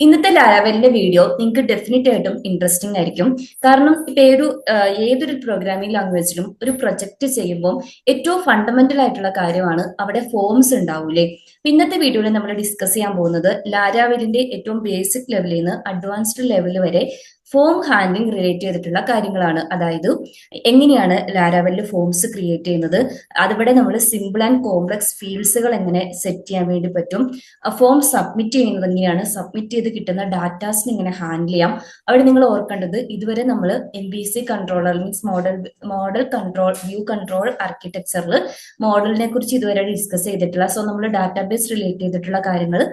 ഇന്നത്തെ ലാരാവലിന്റെ വീഡിയോ നിങ്ങൾക്ക് ഡെഫിനറ്റ് ആയിട്ടും ഇൻട്രസ്റ്റിംഗ് ആയിരിക്കും. കാരണം ഇപ്പൊ ഏതൊരു പ്രോഗ്രാമിംഗ് ലാംഗ്വേജിലും ഒരു പ്രൊജക്ട് ചെയ്യുമ്പോൾ ഏറ്റവും ഫണ്ടമെന്റൽ ആയിട്ടുള്ള കാര്യമാണ് അവിടെ ഫോംസ് ഉണ്ടാവൂലേ. ഇന്നത്തെ വീഡിയോയിൽ നമ്മൾ ഡിസ്കസ് ചെയ്യാൻ പോകുന്നത് ലാരാവലിന്റെ ഏറ്റവും ബേസിക് ലെവലിൽ നിന്ന് അഡ്വാൻസ്ഡ് ലെവൽ വരെ ഫോം ഹാൻഡ്ലിംഗ് റിലേറ്റ് ചെയ്തിട്ടുള്ള കാര്യങ്ങളാണ്. അതായത് എങ്ങനെയാണ് ലാരാവലിൽ ഫോംസ് ക്രിയേറ്റ് ചെയ്യുന്നത്, അതിവിടെ നമ്മൾ സിമ്പിൾ ആൻഡ് കോംപ്ലക്സ് ഫീൽഡ്സുകൾ എങ്ങനെ സെറ്റ് ചെയ്യാൻ വേണ്ടി പറ്റും, ഫോം സബ്മിറ്റ് ചെയ്യുന്നത് എങ്ങനെയാണ്, സബ്മിറ്റ് ചെയ്ത് കിട്ടുന്ന ഡാറ്റാസിന് എങ്ങനെ ഹാൻഡിൽ ചെയ്യാം. അവിടെ നിങ്ങൾ ഓർക്കേണ്ടത് ഇതുവരെ നമ്മൾ MVC controller means model control view control ആർക്കിടെക്ചറിൽ മോഡലിനെ കുറിച്ച് ഇതുവരെ ഡിസ്കസ് ചെയ്തിട്ടില്ല. സോ നമ്മൾ ഡാറ്റാബേസ് റിലേറ്റ് ചെയ്തിട്ടുള്ള കാര്യങ്ങൾ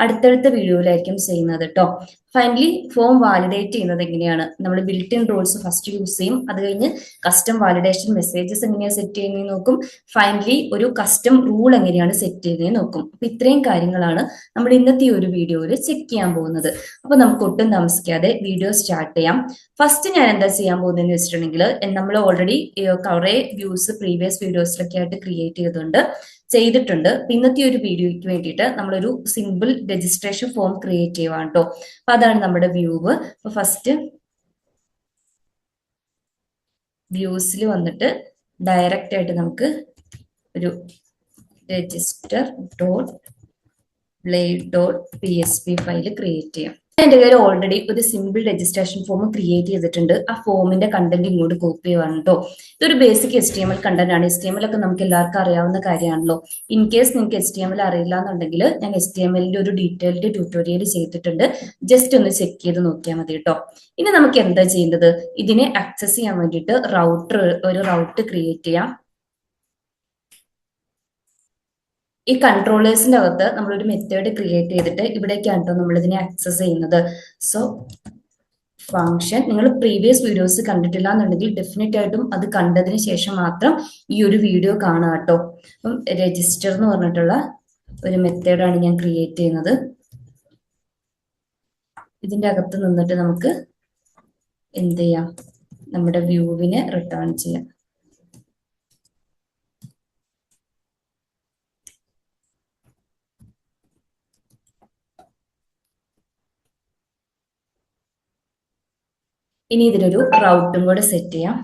അടുത്തടുത്ത വീഡിയോയിലായിരിക്കും ചെയ്യുന്നത് കേട്ടോ. ഫൈനലി ഫോം വാലിഡേറ്റ് ചെയ്യുന്നത് എങ്ങനെയാണ്, നമ്മൾ built in rules first use ചെയ്യും. അത് കഴിഞ്ഞ് കസ്റ്റം വാലിഡേഷൻ മെസ്സേജസ് എങ്ങനെയാണ് സെറ്റ് ചെയ്യുന്നത് നോക്കും. ഫൈനലി ഒരു കസ്റ്റം റൂൾ എങ്ങനെയാണ് സെറ്റ് ചെയ്യുന്നത് നോക്കും. അപ്പൊ ഇത്രയും കാര്യങ്ങളാണ് നമ്മൾ ഇന്നത്തെ ഒരു വീഡിയോയിൽ ചെക്ക് ചെയ്യാൻ പോകുന്നത്. അപ്പൊ നമുക്ക് ഒട്ടും താമസിക്കാതെ വീഡിയോ സ്റ്റാർട്ട് ചെയ്യാം. ഫസ്റ്റ് ഞാൻ എന്താ ചെയ്യാൻ പോകുന്നതെന്ന് വെച്ചിട്ടുണ്ടെങ്കിൽ, നമ്മൾ ഓൾറെഡി കുറെ വ്യൂസ് പ്രീവിയസ് വീഡിയോസിലൊക്കെ ആയിട്ട് ക്രിയേറ്റ് ചെയ്തിട്ടുണ്ട്. ഇന്നത്തെ ഒരു വീഡിയോയ്ക്ക് വേണ്ടിയിട്ട് നമ്മളൊരു സിമ്പിൾ രജിസ്ട്രേഷൻ ഫോം ക്രിയേറ്റ് ചെയ്യുവാണ് കേട്ടോ. അപ്പൊ അതാണ് നമ്മുടെ വ്യൂവ്. അപ്പൊ ഫസ്റ്റ് വ്യൂസിൽ വന്നിട്ട് ഡയറക്റ്റ് ആയിട്ട് നമുക്ക് ഒരു register dot blade.php file create ചെയ്യാം. എന്റെ കയ്യിൽ ഓൾറെഡി ഒരു സിമ്പിൾ രജിസ്ട്രേഷൻ ഫോം ക്രിയേറ്റ് ചെയ്തിട്ടുണ്ട്. ആ ഫോമിന്റെ കണ്ടന്റ് ഇങ്ങോട്ട് കോപ്പി ചെയ്യുവാണ് കേട്ടോ. ഇതൊരു ബേസിക് HTML കണ്ടന്റ് ആണ്. HTML ഒക്കെ നമുക്ക് എല്ലാവർക്കും അറിയാവുന്ന കാര്യമാണല്ലോ. ഇൻ കേസ് നിങ്ങൾക്ക് HTML അറിയില്ല എന്നുണ്ടെങ്കിൽ ഞാൻ HTMLന്റെ ഒരു ഡീറ്റെയിൽഡ് ട്യൂട്ടോറിയൽ ചെയ്തിട്ടുണ്ട്. ജസ്റ്റ് ഒന്ന് ചെക്ക് ചെയ്ത് നോക്കിയാൽ മതി കേട്ടോ. ഇനി നമുക്ക് എന്താ ചെയ്യേണ്ടത്, ഇതിനെ ആക്സസ് ചെയ്യാൻ വേണ്ടിയിട്ട് ഒരു റൗട്ട് ക്രിയേറ്റ് ചെയ്യാം. ഈ കൺട്രോളേഴ്സിന്റെ അകത്ത് നമ്മളൊരു മെത്തേഡ് ക്രിയേറ്റ് ചെയ്തിട്ട് ഇവിടേക്കാണ് കേട്ടോ നമ്മൾ ഇതിനെ ആക്സസ് ചെയ്യുന്നത്. സോ ഫംഗ്ഷൻ നിങ്ങൾ പ്രീവിയസ് വീഡിയോസ് കണ്ടിട്ടില്ല എന്നുണ്ടെങ്കിൽ ഡെഫിനറ്റ് ആയിട്ടും അത് കണ്ടതിന് ശേഷം മാത്രം ഈ ഒരു വീഡിയോ കാണുക കേട്ടോ. അപ്പം രജിസ്റ്റർ എന്ന് പറഞ്ഞിട്ടുള്ള ഒരു മെത്തേഡാണ് ഞാൻ ക്രിയേറ്റ് ചെയ്യുന്നത്. ഇതിന്റെ അകത്ത് നിന്നിട്ട് നമുക്ക് എന്ത് ചെയ്യാം, നമ്മുടെ വ്യൂവിനെ റിട്ടേൺ ചെയ്യാം. ഇനി ഇതിനൊരു റൗട്ടും കൂടെ സെറ്റ് ചെയ്യാം.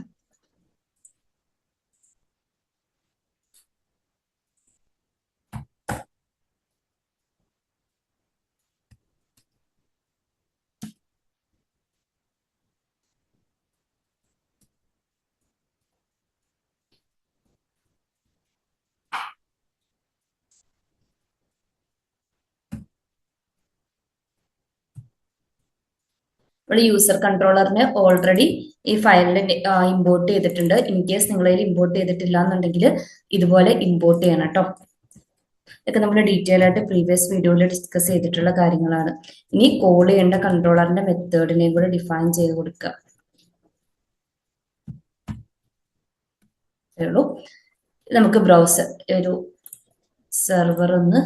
നമ്മൾ യൂസർ കൺട്രോളറിന് ഓൾറെഡി ഈ ഫയലിൽ ഇമ്പോർട്ട് ചെയ്തിട്ടുണ്ട്. ഇൻ കേസ് നിങ്ങളതിൽ ഇമ്പോർട്ട് ചെയ്തിട്ടില്ല എന്നുണ്ടെങ്കിൽ ഇതുപോലെ ഇമ്പോർട്ട് ചെയ്യണം കേട്ടോ. ഇതൊക്കെ നമ്മൾ ഡീറ്റെയിൽ ആയിട്ട് പ്രീവിയസ് വീഡിയോയിൽ ഡിസ്കസ് ചെയ്തിട്ടുള്ള കാര്യങ്ങളാണ്. ഇനി കോൾ ചെയ്യേണ്ട കൺട്രോളറിന്റെ മെത്തേഡിനെയും കൂടെ ഡിഫൈൻ ചെയ്ത് കൊടുക്കുക. നമുക്ക് ബ്രൗസർ ഒരു സെർവർ ഒന്ന്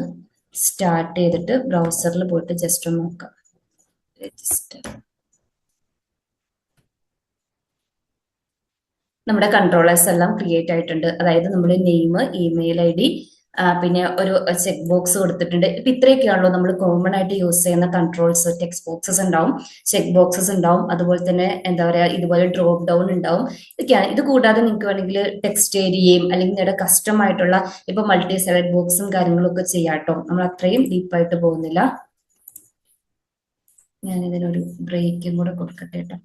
സ്റ്റാർട്ട് ചെയ്തിട്ട് ബ്രൗസറിൽ പോയിട്ട് ജസ്റ്റ് ഒന്ന് നോക്കാം. രജിസ്റ്റർ നമ്മുടെ കൺട്രോളേഴ്സ് എല്ലാം ക്രിയേറ്റ് ആയിട്ടുണ്ട്. അതായത് നമ്മുടെ നെയിം, ഇമെയിൽ ID, പിന്നെ ഒരു ചെക്ക് ബോക്സ് കൊടുത്തിട്ടുണ്ട്. ഇപ്പൊ ഇത്രയൊക്കെയാണല്ലോ നമ്മൾ കോമൺ ആയിട്ട് യൂസ് ചെയ്യുന്ന കൺട്രോൾസ്. ടെക്സ്റ്റ് ബോക്സസ് ഉണ്ടാവും, ചെക്ക് ബോക്സസ് ഉണ്ടാവും, അതുപോലെ തന്നെ എന്താ പറയാ ഇതുപോലെ ഡ്രോപ്പ് ഡൗൺ ഉണ്ടാവും. ഇതൊക്കെയാണ്. ഇത് കൂടാതെ നിങ്ങൾക്ക് വേണമെങ്കിൽ ടെക്സ്റ്റ് ഏരിയയും അല്ലെങ്കിൽ നിങ്ങളുടെ കസ്റ്റം ആയിട്ടുള്ള ഇപ്പൊ മൾട്ടി സെലക്ട് ബോക്സും കാര്യങ്ങളും ഒക്കെ ചെയ്യാട്ടോ. നമ്മൾ അത്രയും ഡീപ്പായിട്ട് പോകുന്നില്ല. ഞാൻ ഇതിനൊരു ബ്രേക്കും കൂടെ കൊടുക്കട്ടെ കേട്ടോ.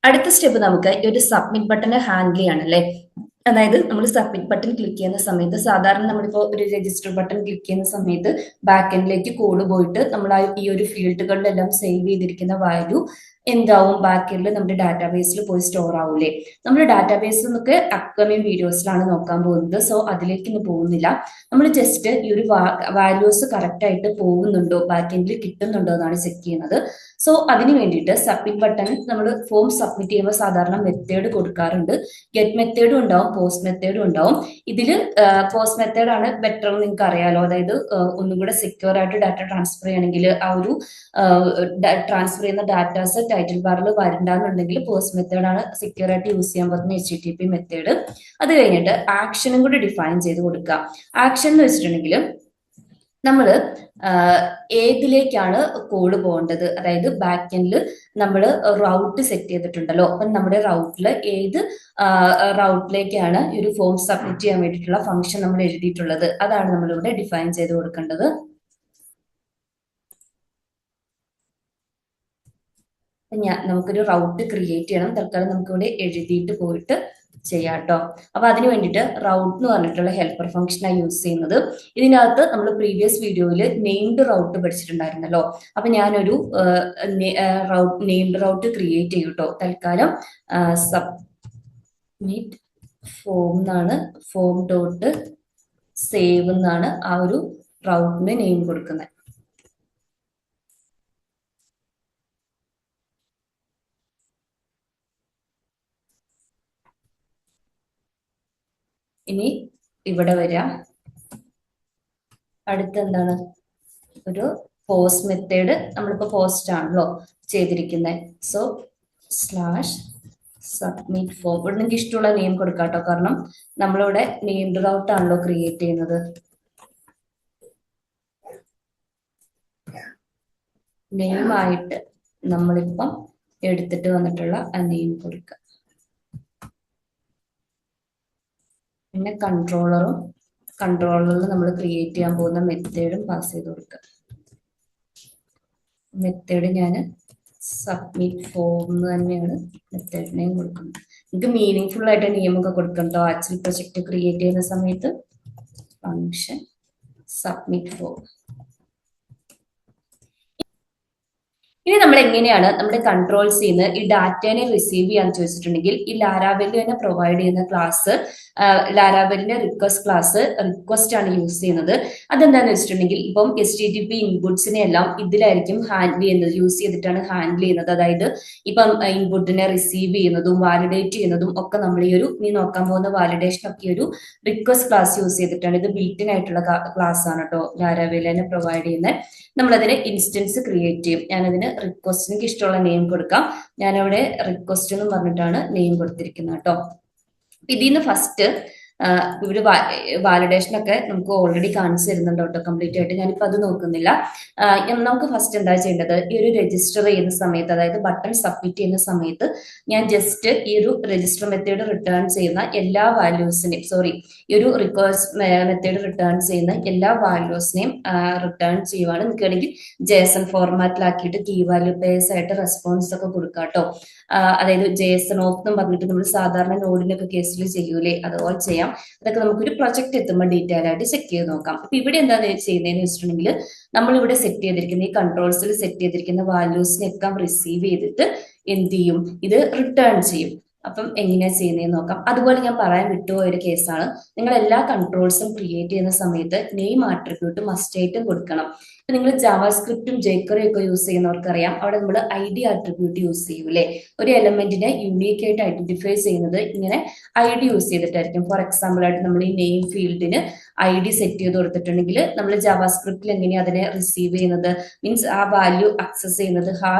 അടുത്ത സ്റ്റെപ്പ് നമുക്ക് ഈ ഒരു സബ്മിറ്റ് ബട്ടനെ ഹാൻഡിൽ ചെയ്യണല്ലേ. അതായത് നമ്മൾ സബ്മിറ്റ് ബട്ടൺ ക്ലിക്ക് ചെയ്യുന്ന സമയത്ത് സാധാരണ നമ്മളിപ്പോൾ ഒരു രജിസ്റ്റർ ബട്ടൺ ക്ലിക്ക് ചെയ്യുന്ന സമയത്ത് ബാക്ക് എൻഡിലേക്ക് കോഡ് പോയിട്ട് നമ്മൾ ഈ ഒരു ഫീൽഡുകളിലെല്ലാം സേവ് ചെയ്തിരിക്കുന്ന വാല്യൂ എന്താവും, ബാക്ക് എൻഡിൽ നമ്മുടെ ഡാറ്റാബേസിൽ പോയി സ്റ്റോർ ആവൂലേ. നമ്മുടെ ഡാറ്റാബേസ് എന്നൊക്കെ അപ്കമിങ് വീഡിയോസിലാണ് നോക്കാൻ പോകുന്നത്. സോ അതിലേക്കൊന്നും പോകുന്നില്ല. നമ്മൾ ജസ്റ്റ് ഈ ഒരു വാല്യൂസ് കറക്റ്റ് ആയിട്ട് പോകുന്നുണ്ടോ, ബാക്ക് എൻഡിൽ കിട്ടുന്നുണ്ടോ എന്നാണ് ചെക്ക് ചെയ്യുന്നത്. സോ അതിന് വേണ്ടിയിട്ട് സബ്മിറ്റ് ബട്ടൺ നമ്മൾ ഫോം സബ്മിറ്റ് ചെയ്യുമ്പോൾ സാധാരണ മെത്തേഡ് കൊടുക്കാറുണ്ട്. ഗെറ്റ് മെത്തേഡും ഉണ്ടാവും, പോസ്റ്റ് മെത്തേഡും ഉണ്ടാവും. ഇതിൽ പോസ്റ്റ് മെത്തേഡ് ആണ് ബെറ്റർ എന്ന് നിങ്ങൾക്ക് അറിയാലോ. അതായത് ഒന്നും കൂടെ സെക്യൂർ ആയിട്ട് ഡാറ്റ ട്രാൻസ്ഫർ ചെയ്യണമെങ്കിൽ ആ ഒരു ട്രാൻസ്ഫർ ചെയ്യുന്ന ഡാറ്റാസ് ടൈറ്റിൽ ബാറിൽ വരണ്ടെന്നുണ്ടെങ്കിൽ പോസ്റ്റ് മെത്തേഡ് ആണ് സെക്യൂർ ആയിട്ട് യൂസ് ചെയ്യാൻ പറ്റുന്ന HTTP മെത്തേഡ്. അത് കഴിഞ്ഞിട്ട് ആക്ഷനും കൂടി ഡിഫൈൻ ചെയ്ത് കൊടുക്കുക. ആക്ഷൻ എന്ന് വെച്ചിട്ടുണ്ടെങ്കിൽ നമ്മൾ ഏതിലേക്കാണ് കോഡ് പോകേണ്ടത്, അതായത് ബാക്ക് എൻഡിൽ നമ്മൾ റൗട്ട് സെറ്റ് ചെയ്തിട്ടുണ്ടല്ലോ. അപ്പം നമ്മുടെ റൗട്ടിൽ ഏത് റൗട്ടിലേക്കാണ് ഈ ഒരു ഫോം സബ്മിറ്റ് ചെയ്യാൻ വേണ്ടിയിട്ടുള്ള ഫംഗ്ഷൻ നമ്മൾ എഴുതിയിട്ടുള്ളത്, അതാണ് നമ്മളിവിടെ ഡിഫൈൻ ചെയ്ത് കൊടുക്കേണ്ടത്. നമുക്കൊരു റൗട്ട് ക്രിയേറ്റ് ചെയ്യണം. തൽക്കാലം നമുക്കിവിടെ എഴുതിയിട്ട് പോയിട്ട് ചെയ്യാം കേട്ടോ. അപ്പൊ അതിന് വേണ്ടിയിട്ട് റൗട്ട് എന്ന് പറഞ്ഞിട്ടുള്ള ഹെൽപ്പർ ഫംഗ്ഷനാണ് യൂസ് ചെയ്യുന്നത്. ഇതിനകത്ത് നമ്മൾ പ്രീവിയസ് വീഡിയോയിൽ നെയിംഡ് റൗട്ട് പഠിച്ചിട്ടുണ്ടായിരുന്നല്ലോ. അപ്പൊ ഞാനൊരു നെയിംഡ് റൗട്ട് ക്രിയേറ്റ് ചെയ്യും കേട്ടോ. തൽക്കാലം സബ്മിറ്റ് ഫോം എന്നാണ്, ഫോം ഡോട്ട് സേവ് എന്നാണ് ആ ഒരു റൗട്ടിന് നെയിം കൊടുക്കുന്നത്. ഇനി ഇവിടെ വരാം. അടുത്തെന്താണ്, ഒരു പോസ്റ്റ് മെത്തേഡ്. നമ്മളിപ്പോ പോസ്റ്റ് ആണല്ലോ ചെയ്തിരിക്കുന്നത്. So /submit form. ഇവിടെ നിങ്ങൾക്ക് ഇഷ്ടമുള്ള നെയിം കൊടുക്കാം കേട്ടോ, കാരണം നമ്മളിവിടെ നെയിംഡ് റൗട്ട് ആണല്ലോ ക്രിയേറ്റ് ചെയ്യുന്നത്. നെയിം ആയിട്ട് നമ്മളിപ്പം എടുത്തിട്ട് വന്നിട്ടുള്ള ആ നെയിം കൊടുക്കുക. പിന്നെ കൺട്രോളറിൽ നമ്മൾ ക്രിയേറ്റ് ചെയ്യാൻ പോകുന്ന മെത്തേഡും പാസ് ചെയ്ത് കൊടുക്കുക. മെത്തേഡ് ഞാൻ സബ്മിറ്റ് ഫോം തന്നെയാണ് മെത്തേഡ് നെയിം കൊടുക്കുന്നത്. നിങ്ങൾക്ക് മീനിങ് ഫുൾ ആയിട്ട് നെയിമൊക്കെ കൊടുക്കണ്ടോ ആക്ച്വൽ പ്രൊജക്ട് ക്രിയേറ്റ് ചെയ്യുന്ന സമയത്ത്. Function submit form. ഇനി നമ്മൾ എങ്ങനെയാണ് നമ്മുടെ കൺട്രോൾസിൽ നിന്ന് ഈ ഡാറ്റനെ റിസീവ് ചെയ്യാന്ന് ചോദിച്ചിട്ടുണ്ടെങ്കിൽ, ഈ ലാരാവെല്ലിൽ തന്നെ പ്രൊവൈഡ് ചെയ്യുന്ന ക്ലാസ്, ലാരാവെല്ലിന്റെ റിക്വസ്റ്റ് ക്ലാസ് റിക്വസ്റ്റ് ആണ് യൂസ് ചെയ്യുന്നത്. അതെന്താന്ന് വെച്ചിട്ടുണ്ടെങ്കിൽ, ഇപ്പം HTTP ഇൻപുട്സിനെ എല്ലാം ഇതിലായിരിക്കും ഹാൻഡിൽ ചെയ്യുന്നത്, യൂസ് ചെയ്തിട്ടാണ് ഹാൻഡിൽ ചെയ്യുന്നത്. അതായത് ഇപ്പം ഇൻപുട്ടിനെ റിസീവ് ചെയ്യുന്നതും വാലിഡേറ്റ് ചെയ്യുന്നതും ഒക്കെ നമ്മൾ ഈ ഒരു നീ നോക്കാൻ പോകുന്ന വാലിഡേഷൻ ഒക്കെ ഒരു റിക്വസ്റ്റ് ക്ലാസ് യൂസ് ചെയ്തിട്ടാണ്. ഇത് ബിൽറ്റിൻ ആയിട്ടുള്ള ക്ലാസ് ആണ് കേട്ടോ, ലാരാവെല്ലിൽ തന്നെ പ്രൊവൈഡ് ചെയ്യുന്നത്. നമ്മളതിന് ഇൻസ്റ്റൻസ് ക്രിയേറ്റ് ചെയ്യും. ഞാനതിന് റിക്വസ്റ്റ്, എനിക്ക് ഇഷ്ടമുള്ള നെയിം കൊടുക്കാം. ഞാനവിടെ റിക്വസ്റ്റ് എന്ന് പറഞ്ഞിട്ടാണ് നെയിം കൊടുത്തിരിക്കുന്നത് കേട്ടോ. ഇതിന്ന് ഫസ്റ്റ് ഇവര് വാലിഡേഷൻ ഒക്കെ നമുക്ക് ഓൾറെഡി കാണിച്ചു തരുന്നുണ്ട് കേട്ടോ കംപ്ലീറ്റ് ആയിട്ട്. ഞാനിപ്പോ അത് നോക്കുന്നില്ല. നമുക്ക് ഫസ്റ്റ് എന്താ ചെയ്യേണ്ടത്, ഈ ഒരു രജിസ്റ്റർ ചെയ്യുന്ന സമയത്ത്, അതായത് ബട്ടൺ സബ്മിറ്റ് ചെയ്യുന്ന സമയത്ത് ഞാൻ ജസ്റ്റ് ഈ ഒരു രജിസ്റ്റർ മെത്തേഡ് റിട്ടേൺ ചെയ്യുന്ന എല്ലാ വാല്യൂസിനെയും, ഈ ഒരു റിക്വസ്റ്റ് മെത്തേഡ് റിട്ടേൺ ചെയ്യുന്ന എല്ലാ വാല്യൂസിനെയും റിട്ടേൺ ചെയ്യുവാണ്. നിൽക്കുകയാണെങ്കിൽ JSON ഫോർമാറ്റിലാക്കിയിട്ട് കീ വാല്യൂ പേസ് ആയിട്ട് റെസ്പോൺസ് ഒക്കെ കൊടുക്കാം കേട്ടോ. അതായത് JSON ഓഫ് എന്ന് പറഞ്ഞിട്ട് നമ്മൾ സാധാരണ നോഡിനൊക്കെ കേസിൽ ചെയ്യൂലേ, അതുപോലെ ചെയ്യാം. അതൊക്കെ നമുക്കൊരു പ്രൊജക്ട് എത്തുമ്പോൾ ഡീറ്റെയിൽ ആയിട്ട് ചെക്ക് ചെയ്ത് നോക്കാം. അപ്പൊ ഇവിടെ എന്താ ചെയ്യുന്നതെന്ന് വെച്ചിട്ടുണ്ടെങ്കിൽ, നമ്മളിവിടെ സെറ്റ് ചെയ്തിരിക്കുന്ന ഈ കൺട്രോൾസിൽ സെറ്റ് ചെയ്തിരിക്കുന്ന വാല്യൂസിനൊക്കെ റിസീവ് ചെയ്തിട്ട് എന്ത് ചെയ്യും, ഇത് റിട്ടേൺ ചെയ്യും. അപ്പം എങ്ങനെയാ ചെയ്യുന്നതെന്ന് നോക്കാം. അതുപോലെ ഞാൻ പറയാൻ വിട്ടുപോയ ഒരു കേസാണ്, നിങ്ങൾ എല്ലാ കൺട്രോൾസും ക്രിയേറ്റ് ചെയ്യുന്ന സമയത്ത് നെയിം ആട്രിബ്യൂട്ട് മസ്റ്റ് ആയിട്ടും കൊടുക്കണം. ഇപ്പൊ നിങ്ങൾ ജാവാസ്ക്രിപ്റ്റും ജേക്കറും ഒക്കെ യൂസ് ചെയ്യുന്നവർക്കറിയാം, അവിടെ നമ്മൾ ID ആട്രിബ്യൂട്ട് യൂസ് ചെയ്യൂലേ. ഒരു എലമെന്റിനെ യൂണീക്ക് ആയിട്ട് ഐഡന്റിഫൈ ചെയ്യുന്നത് ഇങ്ങനെ ID യൂസ് ചെയ്തിട്ടായിരിക്കും. ഫോർ എക്സാമ്പിൾ ആയിട്ട് നമ്മൾ ഈ നെയിം ഫീൽഡിന് ID സെറ്റ് ചെയ്ത് കൊടുത്തിട്ടുണ്ടെങ്കിൽ, നമ്മൾ ജാവാസ്ക്രിപ്റ്റിൽ എങ്ങനെയാണ് അതിനെ റിസീവ് ചെയ്യുന്നത്, മീൻസ് ആ വാല്യൂ ആക്സസ് ചെയ്യുന്നത്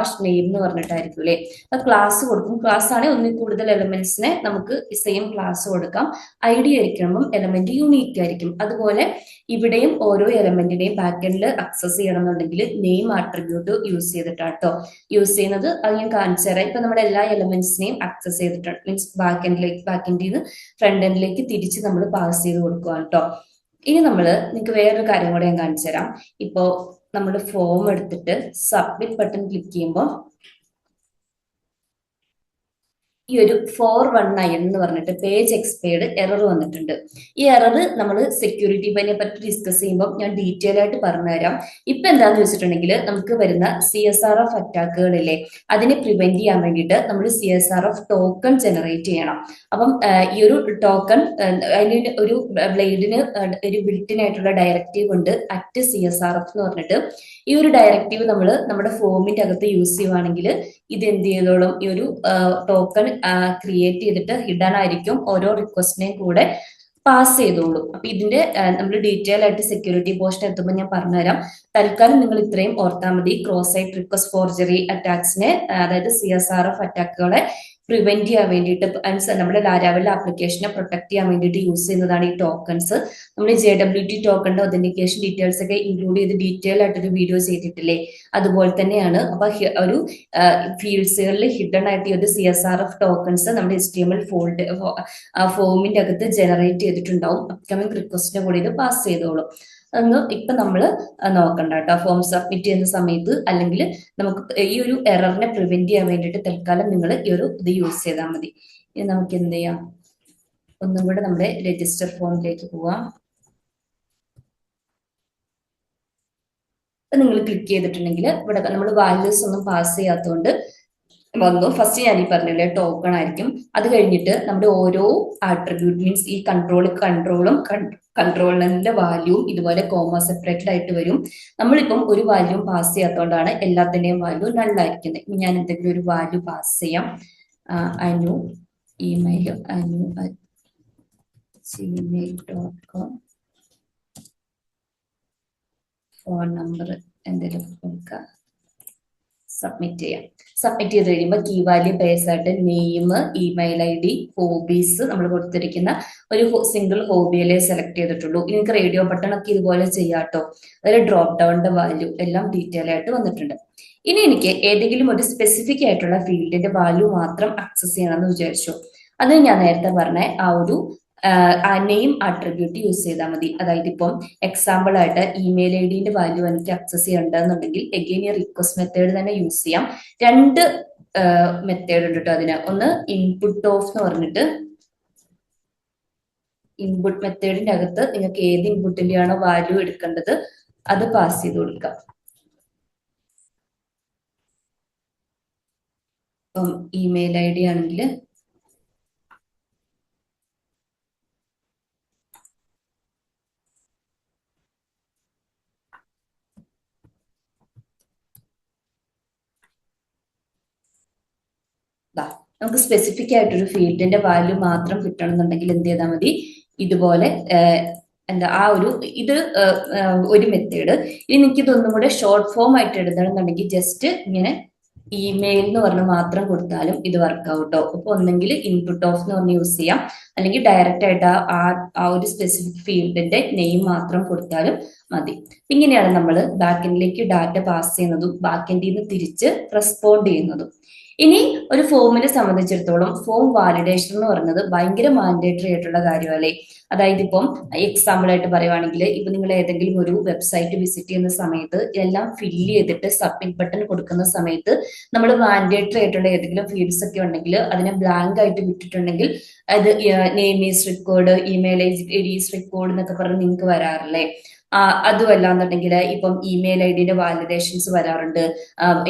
#name എന്ന് പറഞ്ഞിട്ടായിരിക്കും അല്ലെ. അപ്പൊ ക്ലാസ് കൊടുക്കും. ക്ലാസ് ആണെങ്കിൽ ഒന്നിൽ കൂടുതൽ എലമെന്റ്സിനെ നമുക്ക് സെയിം ക്ലാസ് കൊടുക്കാം. ID ആയിരിക്കുമ്പോൾ എലമെന്റ് യൂണീക്ക് ആയിരിക്കും. അതുപോലെ ഇവിടെയും ഓരോ എലമെന്റിനെയും ബാക്ക് എൻഡിൽ ആക്സസ് ചെയ്യണമെന്നുണ്ടെങ്കിൽ നെയിം ആട്രിബ്യൂട്ട് യൂസ് ചെയ്തിട്ടാട്ടോ യൂസ് ചെയ്യുന്നത്. അത് ഞാൻ കാണിച്ചു തരാം. ഇപ്പൊ നമ്മുടെ എല്ലാ എലമെന്റ്സിനെയും ആക്സസ് ചെയ്തിട്ടുണ്ട്, മീൻസ് ബാക്ക് എൻഡിൽ നിന്ന് ഫ്രണ്ട് എൻഡിലേക്ക് തിരിച്ച് നമ്മൾ പാസ് ചെയ്ത് കൊടുക്കുക കേട്ടോ. ഇനി നിങ്ങൾക്ക് വേറൊരു കാര്യം കൂടെ ഞാൻ കാണിച്ചു തരാം. ഇപ്പോ നമ്മൾ ഫോം എടുത്തിട്ട് സബ്മിറ്റ് ബട്ടൺ ക്ലിക്ക് ചെയ്യുമ്പോൾ ഈ ഒരു 419 എന്ന് പറഞ്ഞിട്ട് പേജ് എക്സ്പയർഡ് എറർ വന്നിട്ടുണ്ട്. ഈ എറർ നമ്മൾ സെക്യൂരിറ്റി പൈനെ പറ്റി ഡിസ്കസ് ചെയ്യുമ്പോൾ ഞാൻ ഡീറ്റെയിൽ ആയിട്ട് പറഞ്ഞുതരാം. ഇപ്പൊ എന്താന്ന് വെച്ചിട്ടുണ്ടെങ്കിൽ നമുക്ക് വരുന്ന CSRF അറ്റാക്കുകളില്ലേ, അതിനെ പ്രിവെന്റ് ചെയ്യാൻ വേണ്ടിയിട്ട് നമ്മൾ CSRF ടോക്കൺ ജനറേറ്റ് ചെയ്യണം. അപ്പം ഈ ഒരു ടോക്കൺ അതിന് ഒരു ബ്ലേഡിന് ഒരു ബിൽറ്റിൻ ആയിട്ടുള്ള ഡയറക്റ്റീവ് ഉണ്ട് @CSRF എന്ന് പറഞ്ഞിട്ട്. ഈ ഒരു ഡയറക്റ്റീവ് നമ്മൾ നമ്മുടെ ഫോമിന്റെ അകത്ത് യൂസ് ചെയ്യുവാണെങ്കിൽ ഇത് എന്ത് ചെയ്തോളും, ഈ ഒരു ടോക്കൺ ക്രിയേറ്റ് ചെയ്തിട്ട് ഹിഡൻ ആയിരിക്കും, ഓരോ റിക്വസ്റ്റിനെയും കൂടെ പാസ് ചെയ്തോളും. അപ്പൊ ഇതിന്റെ നമ്മൾ ഡീറ്റെയിൽ ആയിട്ട് സെക്യൂരിറ്റി പോർഷൻ എത്തുമ്പോൾ ഞാൻ പറഞ്ഞുതരാം. തൽക്കാലം നിങ്ങൾ ഇത്രയും ഓർത്താൽ മതി. ക്രോസ് സൈറ്റ് റിക്വസ്റ്റ് ഫോർജറി അറ്റാക്സിനെ, അതായത് CSRF അറ്റാക്കുകളെ പ്രിവെന്റ് ചെയ്യാൻ വേണ്ടിയിട്ട് നമ്മുടെ ലാരാവൽ ആപ്ലിക്കേഷനെ പ്രൊട്ടക്ട് ചെയ്യാൻ വേണ്ടിയിട്ട് യൂസ് ചെയ്യുന്നതാണ് ഈ ടോക്കൺസ്. നമ്മൾ JWT ടോക്കണിന്റെ ഒതന്റിക്കേഷൻ ഡീറ്റെയിൽസ് ഒക്കെ ഇൻക്ലൂഡ് ചെയ്ത് ഡീറ്റെയിൽ ആയിട്ടൊരു വീഡിയോ ചെയ്തിട്ടില്ലേ, അതുപോലെ തന്നെയാണ്. അപ്പൊ ഒരു ഫീൽഡ്സുകളിൽ ഹിഡൻ ആയിട്ട് ഒരു CSRF ടോക്കൺസ് നമ്മുടെ HTML ഫോമിന്റെ അകത്ത് ജനറേറ്റ് ചെയ്തിട്ടുണ്ടാവും. അപ്കമിങ് റിക്വസ്റ്റിനെ കൂടി ഇത് പാസ് ചെയ്തോളും. അതൊന്നും ഇപ്പൊ നമ്മൾ നോക്കണ്ട കേട്ടോ. ഫോം സബ്മിറ്റ് ചെയ്യുന്ന സമയത്ത് അല്ലെങ്കിൽ നമുക്ക് ഈ ഒരു എററിനെ പ്രിവെന്റ് ചെയ്യാൻ വേണ്ടിയിട്ട് തൽക്കാലം നിങ്ങൾ ഈ ഒരു ഇത് യൂസ് ചെയ്താൽ മതി. ഇനി നമുക്ക് എന്ത് ചെയ്യാം, ഒന്നും കൂടെ നമ്മുടെ രജിസ്റ്റർ ഫോമിലേക്ക് പോവാം. നിങ്ങൾ ക്ലിക്ക് ചെയ്തിട്ടുണ്ടെങ്കിൽ ഇവിടെ നമ്മൾ വാല്യൂസ് ഒന്നും പാസ് ചെയ്യാത്തതുകൊണ്ട് വന്നു. ഫസ്റ്റ് ഞാൻ ഈ പറഞ്ഞില്ലേ ടോക്കൺ ആയിരിക്കും. അത് കഴിഞ്ഞിട്ട് നമ്മുടെ ഓരോ ആട്രിബ്യൂട്ട് മീൻസ് ഈ കൺട്രോളും കൺട്രോളിന്റെ വാല്യൂവും ഇതുപോലെ കോമ സെപ്പറേറ്റഡ് ആയിട്ട് വരും. നമ്മളിപ്പം ഒരു വാല്യൂ പാസ് ചെയ്യാത്തതുകൊണ്ടാണ് എല്ലാത്തിന്റെയും വാല്യൂ നല്ലായിരിക്കുന്നത്. ഇനി ഞാൻ എന്തെങ്കിലും ഒരു വാല്യൂ പാസ് ചെയ്യാം. Anu email @gmail.com, phone number എന്തെങ്കിലും കൊടുക്കുക, സബ്മിറ്റ് ചെയ്യാം. സബ്മിറ്റ് ചെയ്ത് കഴിയുമ്പോൾ കീ വാല്യൂ ബേസ് ആയിട്ട് നെയിം, ഇമെയിൽ ID, ഹോബീസ് നമ്മൾ കൊടുത്തിരിക്കുന്ന ഒരു സിംഗിൾ ഹോബിയിലേ സെലക്ട് ചെയ്തിട്ടുള്ളൂ. നിങ്ങൾക്ക് റേഡിയോ ബട്ടൺ ഒക്കെ ഇതുപോലെ ചെയ്യാട്ടോ. അതിൽ ഡ്രോപ്പ് ഡൗണിന്റെ വാല്യൂ എല്ലാം ഡീറ്റെയിൽ ആയിട്ട് വന്നിട്ടുണ്ട്. ഇനി എനിക്ക് ഏതെങ്കിലും ഒരു സ്പെസിഫിക് ആയിട്ടുള്ള ഫീൽഡിന്റെ വാല്യൂ മാത്രം ആക്സസ് ചെയ്യണമെന്ന് വിചാരിച്ചു. അത് ഞാൻ നേരത്തെ പറഞ്ഞ ആ ഒരു നെയിം ആട്രിബ്യൂട്ട് യൂസ് ചെയ്താൽ മതി. അതായത് ഇപ്പം എക്സാമ്പിൾ ആയിട്ട് ഇമെയിൽ IDന്റെ വാല്യൂ എനിക്ക് ആക്സസ് ചെയ്യണ്ടെന്നുണ്ടെങ്കിൽ എഗെയിൻ ഈ റിക്വസ്റ്റ് മെത്തേഡ് തന്നെ യൂസ് ചെയ്യാം. രണ്ട് മെത്തേഡ് ഉണ്ട് കേട്ടോ അതിന്. ഒന്ന് ഇൻപുട്ട് ഓഫ് എന്ന് പറഞ്ഞിട്ട്, ഇൻപുട്ട് മെത്തേഡിന്റെ അകത്ത് നിങ്ങൾക്ക് ഏത് ഇൻപുട്ടിന്റെ ആണോ വാല്യൂ എടുക്കേണ്ടത് അത് പാസ് ചെയ്ത് കൊടുക്കാം. ഇപ്പം ഇമെയിൽ ID ആണെങ്കിൽ നമുക്ക് സ്പെസിഫിക് ആയിട്ടൊരു ഫീൽഡിന്റെ വാല്യൂ മാത്രം കിട്ടണമെന്നുണ്ടെങ്കിൽ എന്ത് ചെയ്താൽ മതി, ഇതുപോലെ എന്താ ആ ഒരു ഇത് ഒരു മെത്തേഡ്. ഇനി നിങ്ങൾക്ക് ഇതൊന്നും കൂടെ ഷോർട്ട് ഫോം ആയിട്ട് എഴുതണമെന്നുണ്ടെങ്കിൽ ജസ്റ്റ് ഇങ്ങനെ ഇമെയിൽ എന്ന് പറഞ്ഞ് മാത്രം കൊടുത്താലും ഇത് വർക്ക് ആവട്ടോ. അപ്പൊ ഒന്നെങ്കിൽ ഇൻപുട്ട് ഓഫ് എന്ന് പറഞ്ഞ് യൂസ് ചെയ്യാം, അല്ലെങ്കിൽ ഡയറക്റ്റ് ആയിട്ട് ആ ഒരു സ്പെസിഫിക് ഫീൽഡിന്റെ നെയിം മാത്രം കൊടുത്താലും മതി. ഇങ്ങനെയാണ് നമ്മൾ ബാക്കെൻഡിലേക്ക് ഡാറ്റ പാസ് ചെയ്യുന്നതും ബാക്കെൻഡിൽ നിന്ന് തിരിച്ച് റെസ്പോണ്ട് ചെയ്യുന്നതും. ഇനി ഒരു ഫോമിനെ സംബന്ധിച്ചിടത്തോളം ഫോം വാലിഡേഷൻ എന്ന് പറയുന്നത് ഭയങ്കര മാൻഡേറ്ററി ആയിട്ടുള്ള കാര്യമല്ലേ. അതായത് ഇപ്പം എക്സാമ്പിൾ ആയിട്ട് പറയുവാണെങ്കിൽ ഇപ്പൊ നിങ്ങൾ ഏതെങ്കിലും ഒരു വെബ്സൈറ്റ് വിസിറ്റ് ചെയ്യുന്ന സമയത്ത് എല്ലാം ഫില്ല് ചെയ്തിട്ട് സബ്മിറ്റ് ബട്ടൺ കൊടുക്കുന്ന സമയത്ത് നമ്മൾ മാൻഡേറ്ററി ആയിട്ടുള്ള ഏതെങ്കിലും ഫീൽഡ്സ് ഒക്കെ ഉണ്ടെങ്കിൽ അതിനെ ബ്ലാങ്ക് ആയിട്ട് വിട്ടിട്ടുണ്ടെങ്കിൽ അത് name is record, email ID is record എന്നൊക്കെ പറഞ്ഞ് നിങ്ങൾക്ക് വരാറില്ലേ. അതുമല്ലാന്നുണ്ടെങ്കിൽ ഇപ്പം ഇമെയിൽ IDന്റെ വാലിഡേഷൻസ് വരാറുണ്ട്.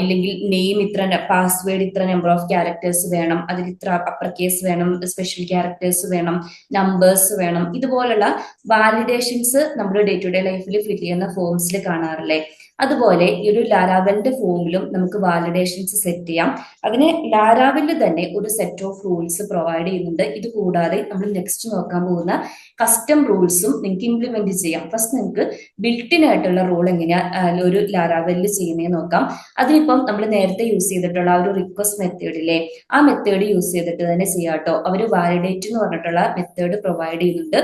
ഇല്ലെങ്കിൽ നെയിം ഇത്ര, പാസ്വേഡ് ഇത്ര നമ്പർ ഓഫ് ക്യാരക്ടേഴ്സ് വേണം, അതിൽ ഇത്ര അപ്പർ കേസ് വേണം, സ്പെഷ്യൽ ക്യാരക്ടേഴ്സ് വേണം, നമ്പേഴ്സ് വേണം. ഇതുപോലുള്ള വാലിഡേഷൻസ് നമ്മുടെ ഡേ ടു ഡേ ലൈഫിൽ ഫിൽ ചെയ്യുന്ന ഫോംസിൽ കാണാറില്ലേ. അതുപോലെ ഈ ഒരു ലാരാവലിന്റെ ഫോമിലും നമുക്ക് വാലിഡേഷൻസ് സെറ്റ് ചെയ്യാം. അതിന് ലാരാവലിൽ തന്നെ ഒരു സെറ്റ് ഓഫ് റൂൾസ് പ്രൊവൈഡ് ചെയ്യുന്നുണ്ട്. ഇത് കൂടാതെ നമ്മൾ നെക്സ്റ്റ് നോക്കാൻ പോകുന്ന കസ്റ്റം റൂൾസും നിങ്ങൾക്ക് ഇംപ്ലിമെന്റ് ചെയ്യാം. ഫസ്റ്റ് നിങ്ങൾക്ക് ബിൽറ്റിൻ ആയിട്ടുള്ള റൂൾ എങ്ങനെയാ ഒരു ലാരാവലിൽ ചെയ്യുന്നതെന്ന് നോക്കാം. അതിനിപ്പം നമ്മൾ നേരത്തെ യൂസ് ചെയ്തിട്ടുള്ള ആ ഒരു റിക്വസ്റ്റ് മെത്തേഡിലെ ആ മെത്തേഡ് യൂസ് ചെയ്തിട്ട് തന്നെ ചെയ്യാട്ടോ. അവർ വാലിഡേറ്റ് എന്ന് പറഞ്ഞിട്ടുള്ള മെത്തേഡ് പ്രൊവൈഡ് ചെയ്യുന്നുണ്ട്.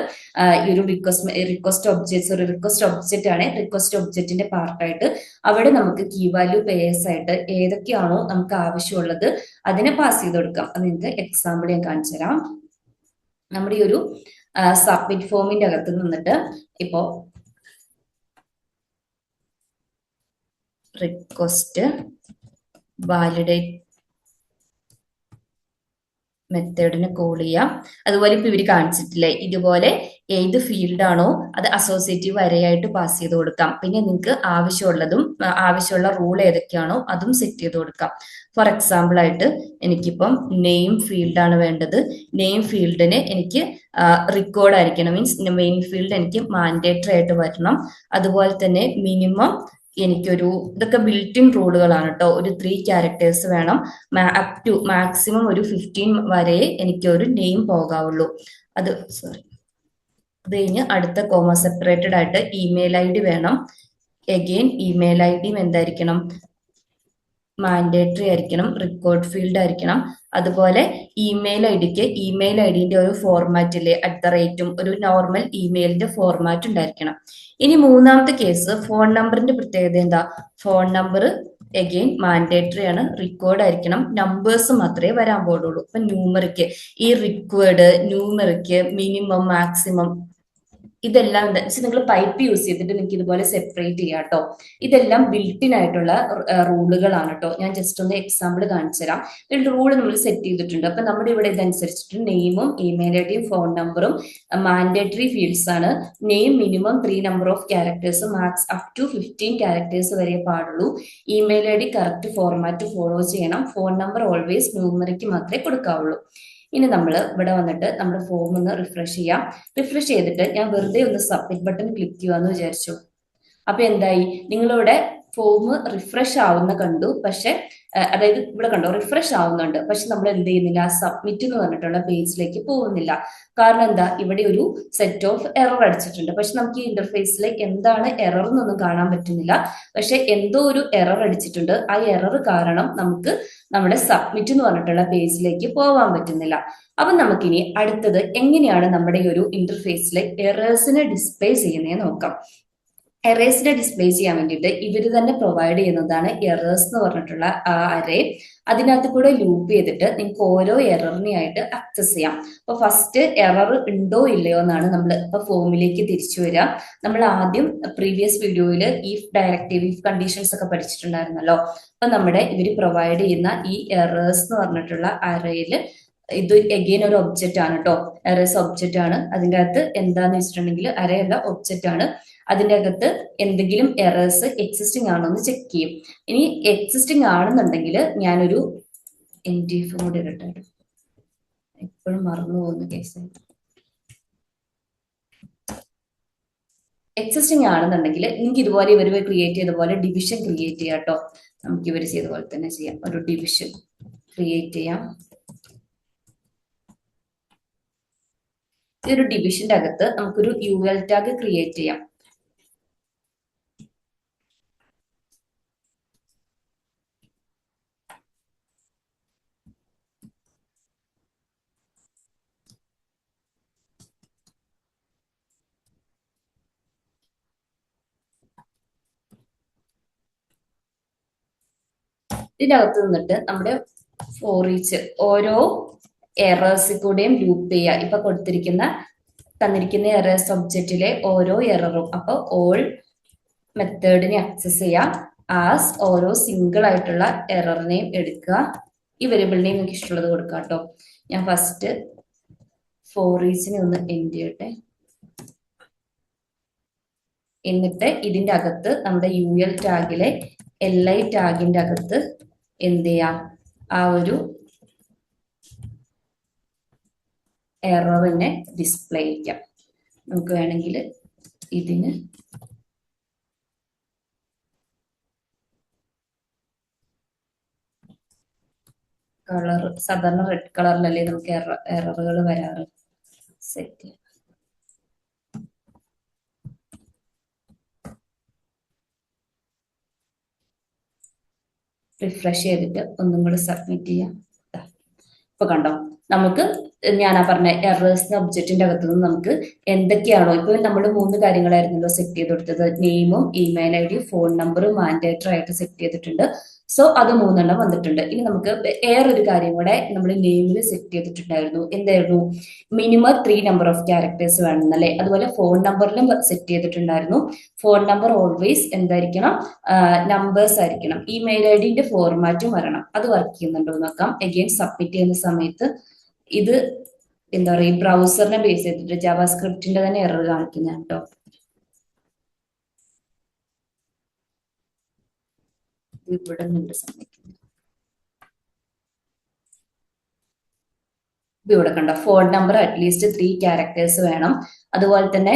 ഈ ഒരു റിക്വസ്റ്റ് ഒബ്ജക്റ്റ് ആണ്. റിക്വസ്റ്റ് ഒബ്ജക്റ്റിന്റെ പാർട്ടായിട്ട് അവിടെ നമുക്ക് കീ വാല്യൂ പേയേഴ്സ് ആയിട്ട് ഏതൊക്കെയാണോ നമുക്ക് ആവശ്യമുള്ളത് അതിനെ പാസ് ചെയ്ത് കൊടുക്കാം. അത് നിങ്ങൾക്ക് എക്സാമ്പിൾ ഞാൻ കാണിച്ചു തരാം. നമ്മുടെ ഈ ഒരു സബ്മിറ്റ് ഫോമിന്റെ അകത്ത് നിന്നിട്ട് ഇപ്പോ റിക്വസ്റ്റ് വാലിഡേറ്റ് മെത്തേഡിനെ കോൾ ചെയ്യാം. അതുപോലെ ഇപ്പൊ ഇവര് കാണിച്ചിട്ടില്ലേ, ഇതുപോലെ ഏത് ഫീൽഡാണോ അത് അസോസിയേറ്റീവ് അരയായിട്ട് പാസ് ചെയ്ത് കൊടുക്കാം. പിന്നെ നിങ്ങൾക്ക് ആവശ്യമുള്ള റൂൾ ഏതൊക്കെയാണോ അതും സെറ്റ് ചെയ്ത് കൊടുക്കാം. ഫോർ എക്സാമ്പിൾ ആയിട്ട് എനിക്കിപ്പം നെയിം ഫീൽഡാണ് വേണ്ടത്. നെയിം ഫീൽഡിന് എനിക്ക് റെക്കോർഡ് ആയിരിക്കണം, മീൻസ് മെയിൻ ഫീൽഡ് എനിക്ക് മാൻഡേറ്ററി ആയിട്ട് വരണം. അതുപോലെ തന്നെ മിനിമം എനിക്കൊരു, ഇതൊക്കെ ബിൽറ്റ് ഇൻ റൂളുകളാണ് കേട്ടോ, ഒരു 3 ക്യാരക്ടേഴ്സ് വേണം. അപ് ടു മാക്സിമം ഒരു 15 വരെ എനിക്ക് ഒരു നെയിം പോകാവുള്ളൂ. അത് കഴിഞ്ഞ് അടുത്ത കോമ സെപ്പറേറ്റഡ് ആയിട്ട് ഇമെയിൽ ഐ ഡി വേണം. എഗെയിൻ ഇമെയിൽ ഐ ഡിയും എന്തായിരിക്കണം, മാൻഡേറ്ററി ആയിരിക്കണം, റെക്കോർഡ് ഫീൽഡ് ആയിരിക്കണം. അതുപോലെ ഇമെയിൽ ഐ ഡിക്ക് ഇമെയിൽ ഐ ഡിന്റെ ഒരു ഫോർമാറ്റ് ഇല്ലേ, @ ഒരു നോർമൽ ഇമെയിലിന്റെ ഫോർമാറ്റ് ഉണ്ടായിരിക്കണം. ഇനി മൂന്നാമത്തെ കേസ് ഫോൺ നമ്പറിന്റെ പ്രത്യേകത എന്താ, ഫോൺ നമ്പർ എഗെയിൻ മാൻഡേറ്ററി ആണ്, റിക്വേർഡ് ആയിരിക്കണം, നമ്പേഴ്സ് മാത്രമേ വരാൻ പാടുള്ളൂ. ഇപ്പൊ ന്യൂമറിക്ക് ഈ റിക്വേർഡ്, ന്യൂമറിക്ക്, മിനിമം, മാക്സിമം, ഇതെല്ലാം എന്താ വെച്ചാൽ നിങ്ങൾ പൈപ്പ് യൂസ് ചെയ്തിട്ട് നിങ്ങൾക്ക് ഇതുപോലെ സെപ്പറേറ്റ് ചെയ്യാം കേട്ടോ. ഇതെല്ലാം ബിൽറ്റിൻ ആയിട്ടുള്ള റൂളുകളാണ് കേട്ടോ. ഞാൻ ജസ്റ്റ് ഒന്ന് എക്സാമ്പിൾ കാണിച്ചു തരാം. ഒരു റൂൾ നമ്മൾ സെറ്റ് ചെയ്തിട്ടുണ്ട്. അപ്പൊ നമ്മുടെ ഇവിടെ ഇതനുസരിച്ചിട്ട് നെയിമും ഇമെയിൽ ഐ ഡിയും ഫോൺ നമ്പറും മാൻഡേറ്ററി ഫീൽഡ്സ് ആണ്. Name minimum 3 number of characters, max up to 15 characters വരെ പാടുള്ളൂ. Email I D correct format follow ചെയ്യണം. ഫോൺ നമ്പർ ഓൾവേസ് ന്യൂമറിക്ക് മാത്രമേ കൊടുക്കാവുള്ളൂ. ഇനി നമ്മൾ ഇവിടെ വന്നിട്ട് നമ്മുടെ ഫോം ഒന്ന് റിഫ്രഷ് ചെയ്യാം. റിഫ്രഷ് ചെയ്തിട്ട് ഞാൻ വെറുതെ ഒന്ന് സബ്മിറ്റ് ബട്ടൺ ക്ലിക്ക് ചെയ്യുവാന്ന് വിചാരിച്ചു. അപ്പൊ എന്തായി, നിങ്ങളിവിടെ ഫോം റിഫ്രഷ് ആവുന്ന കണ്ടു, പക്ഷെ അതായത് ഇവിടെ കണ്ടോ റിഫ്രഷ് ആവുന്നുണ്ട്, പക്ഷെ നമ്മൾ എന്ത് ചെയ്യുന്നില്ല, സബ്മിറ്റ് എന്ന് പറഞ്ഞിട്ടുള്ള പേജിലേക്ക് പോകുന്നില്ല. കാരണം എന്താ, ഇവിടെ ഒരു സെറ്റ് ഓഫ് എറർ അടിച്ചിട്ടുണ്ട്. പക്ഷെ നമുക്ക് ഈ ഇന്റർഫേസിൽ എന്താണ് എറർ എന്നൊന്നും കാണാൻ പറ്റുന്നില്ല. പക്ഷെ എന്തോ ഒരു എറർ അടിച്ചിട്ടുണ്ട്. ആ എറർ കാരണം നമുക്ക് നമ്മുടെ സബ്മിറ്റ് എന്ന് പറഞ്ഞിട്ടുള്ള പേജിലേക്ക് പോകാൻ പറ്റുന്നില്ല. അപ്പൊ നമുക്കിനി അടുത്തത് എങ്ങനെയാണ് നമ്മുടെ ഈ ഒരു ഇന്റർഫേസിൽ എറേഴ്സിനെ ഡിസ്പ്ലേ ചെയ്യുന്നതെന്ന് നോക്കാം. എറേഴ്സിനെ ഡിസ്പ്ലേ ചെയ്യാൻ വേണ്ടിയിട്ട് ഇവർ തന്നെ പ്രൊവൈഡ് ചെയ്യുന്നതാണ് എറേഴ്സ് എന്ന് പറഞ്ഞിട്ടുള്ള ആ അറേ. അതിനകത്ത് കൂടെ ലൂപ്പ് ചെയ്തിട്ട് നിങ്ങൾക്ക് ഓരോ എററിനെയായിട്ട് ആക്സസ് ചെയ്യാം. അപ്പൊ ഫസ്റ്റ് എറർ ഉണ്ടോ ഇല്ലയോ എന്നാണ് നമ്മൾ ഇപ്പൊ ഫോമിലേക്ക് തിരിച്ചു വരിക. നമ്മൾ ആദ്യം പ്രീവിയസ് വീഡിയോയിൽ ഈഫ് ഡയറക്റ്റീവ്, ഈഫ് കണ്ടീഷൻസ് ഒക്കെ പഠിച്ചിട്ടുണ്ടായിരുന്നല്ലോ. അപ്പൊ നമ്മുടെ ഇവർ പ്രൊവൈഡ് ചെയ്യുന്ന ഈ എറേഴ്സ് എന്ന് പറഞ്ഞിട്ടുള്ള അറേയിൽ ഇത് എഗെയിൻ ഒരു ഒബ്ജക്റ്റ് ആണ് കേട്ടോ. എറേഴ്സ് ഒബ്ജക്റ്റ് ആണ്. അതിൻ്റെ അകത്ത് എന്താന്ന് വെച്ചിട്ടുണ്ടെങ്കിൽ അറേയല്ല, ഒബ്ജക്റ്റ് ആണ്. അതിൻ്റെ അകത്ത് എന്തെങ്കിലും എറേഴ്സ് എക്സിസ്റ്റിംഗ് ആണോ എന്ന് ചെക്ക് ചെയ്യും. ഇനി എക്സിസ്റ്റിംഗ് ആണെന്നുണ്ടെങ്കിൽ ഞാനൊരു NDF കൂടി ഇടട്ടെ, എപ്പോഴും മറന്നു പോകുന്ന കേസ്. എക്സിസ്റ്റിംഗ് ആണെന്നുണ്ടെങ്കിൽ നിങ്ങൾക്ക് ഇതുപോലെ ഇവർ ക്രിയേറ്റ് ചെയ്ത പോലെ ഡിവിഷൻ ക്രിയേറ്റ് ചെയ്യാം കേട്ടോ. നമുക്ക് ഇവർ ചെയ്ത പോലെ തന്നെ ചെയ്യാം. ഒരു ഡിവിഷൻ ക്രിയേറ്റ് ചെയ്യാം. ഈ ഒരു ഡിവിഷന്റെ അകത്ത് നമുക്കൊരു UL ടാഗ് ക്രിയേറ്റ് ചെയ്യാം. ഇതിനകത്ത് നിന്നിട്ട് നമ്മുടെ ഫോർ ഈച്ച് ഓരോ എറേഴ്സിൽ കൂടെയും ലൂപ്പ് ചെയ്യുക. ഇപ്പൊ തന്നിരിക്കുന്ന എറേഴ്സ് ഒബ്ജക്റ്റിലെ ഓരോ എററും, അപ്പൊ ഓൾ മെത്തേഡിനെ ആക്സസ് ചെയ്യാം. ആസ് ഓരോ സിംഗിൾ ആയിട്ടുള്ള എററിനെയും എടുക്കുക. ഈ വേരിയബിളിനെയും നിങ്ങൾക്ക് ഇഷ്ടമുള്ളത് കൊടുക്കാം കേട്ടോ. ഞാൻ ഫസ്റ്റ് ഫോർ ഈച്ചിനെ ഒന്ന് എൻഡ് ചെയ്യട്ടെ. എന്നിട്ട് ഇതിന്റെ അകത്ത് നമ്മുടെ UL ടാഗിലെ LI ടാഗിന്റെ അകത്ത് എന്ത് ചെയ്യാം, ആ ഒരു എററിനെ ഡിസ്പ്ലേ ചെയ്യാം. നമുക്ക് വേണമെങ്കിൽ ഇതിന് കളർ, സാധാരണ റെഡ് കളറിലല്ലേ നമുക്ക് എററുകൾ വരാറ്. സെറ്റ് ചെയ്യാം. റിഫ്രഷ് ചെയ്തിട്ട് ഒന്നും കൂടി സബ്മിറ്റ് ചെയ്യാം. ഇപ്പൊ കണ്ടോ, നമുക്ക് ഞാൻ പറഞ്ഞ എറേഴ്സ് ഒബ്ജക്റ്റിന്റെ അകത്തു നിന്ന് നമുക്ക് എന്തൊക്കെയാണോ, ഇപ്പൊ നമ്മൾ 3 കാര്യങ്ങളായിരുന്നല്ലോ സെറ്റ് ചെയ്ത് കൊടുത്തത്. നെയിമും ഇമെയിൽ ഐ ഡിയും ഫോൺ നമ്പറും മാൻഡേറ്ററി ആയിട്ട് സെറ്റ് ചെയ്തിട്ടുണ്ട്. സോ അത് 3 വന്നിട്ടുണ്ട്. ഇനി നമുക്ക് വേറൊരു കാര്യം കൂടെ നമ്മൾ നെയിമിൽ സെറ്റ് ചെയ്തിട്ടുണ്ടായിരുന്നു. എന്തായിരുന്നു, മിനിമം 3 നമ്പർ ഓഫ് ക്യാരക്ടേഴ്സ് വേണമെന്നല്ലേ. അതുപോലെ ഫോൺ നമ്പറിലും സെറ്റ് ചെയ്തിട്ടുണ്ടായിരുന്നു. ഫോൺ നമ്പർ ഓൾവേസ് എന്തായിരിക്കണം, നമ്പേഴ്സ് ആയിരിക്കണം. ഇമെയിൽ ഐ ഡിന്റെ ഫോർമാറ്റും വരണം. അത് വർക്ക് ചെയ്യുന്നുണ്ടോ നോക്കാം. അഗെയിൻ സബ്മിറ്റ് ചെയ്യുന്ന സമയത്ത് ഇത് എന്താ പറയുക, ഈ ബ്രൗസറിനെ ബേസ് ചെയ്തിട്ട് ജാവാസ്ക്രിപ്റ്റിന്റെ തന്നെ എറർ കാണിക്കുന്ന കേട്ടോ. ഇവിടെ നിന്നുണ്ട് സമയത്ത് ഇവിടെ കണ്ടോ, ഫോൺ നമ്പർ അറ്റ്ലീസ്റ്റ് 3 ക്യാരക്ടേഴ്സ് വേണം. അതുപോലെ തന്നെ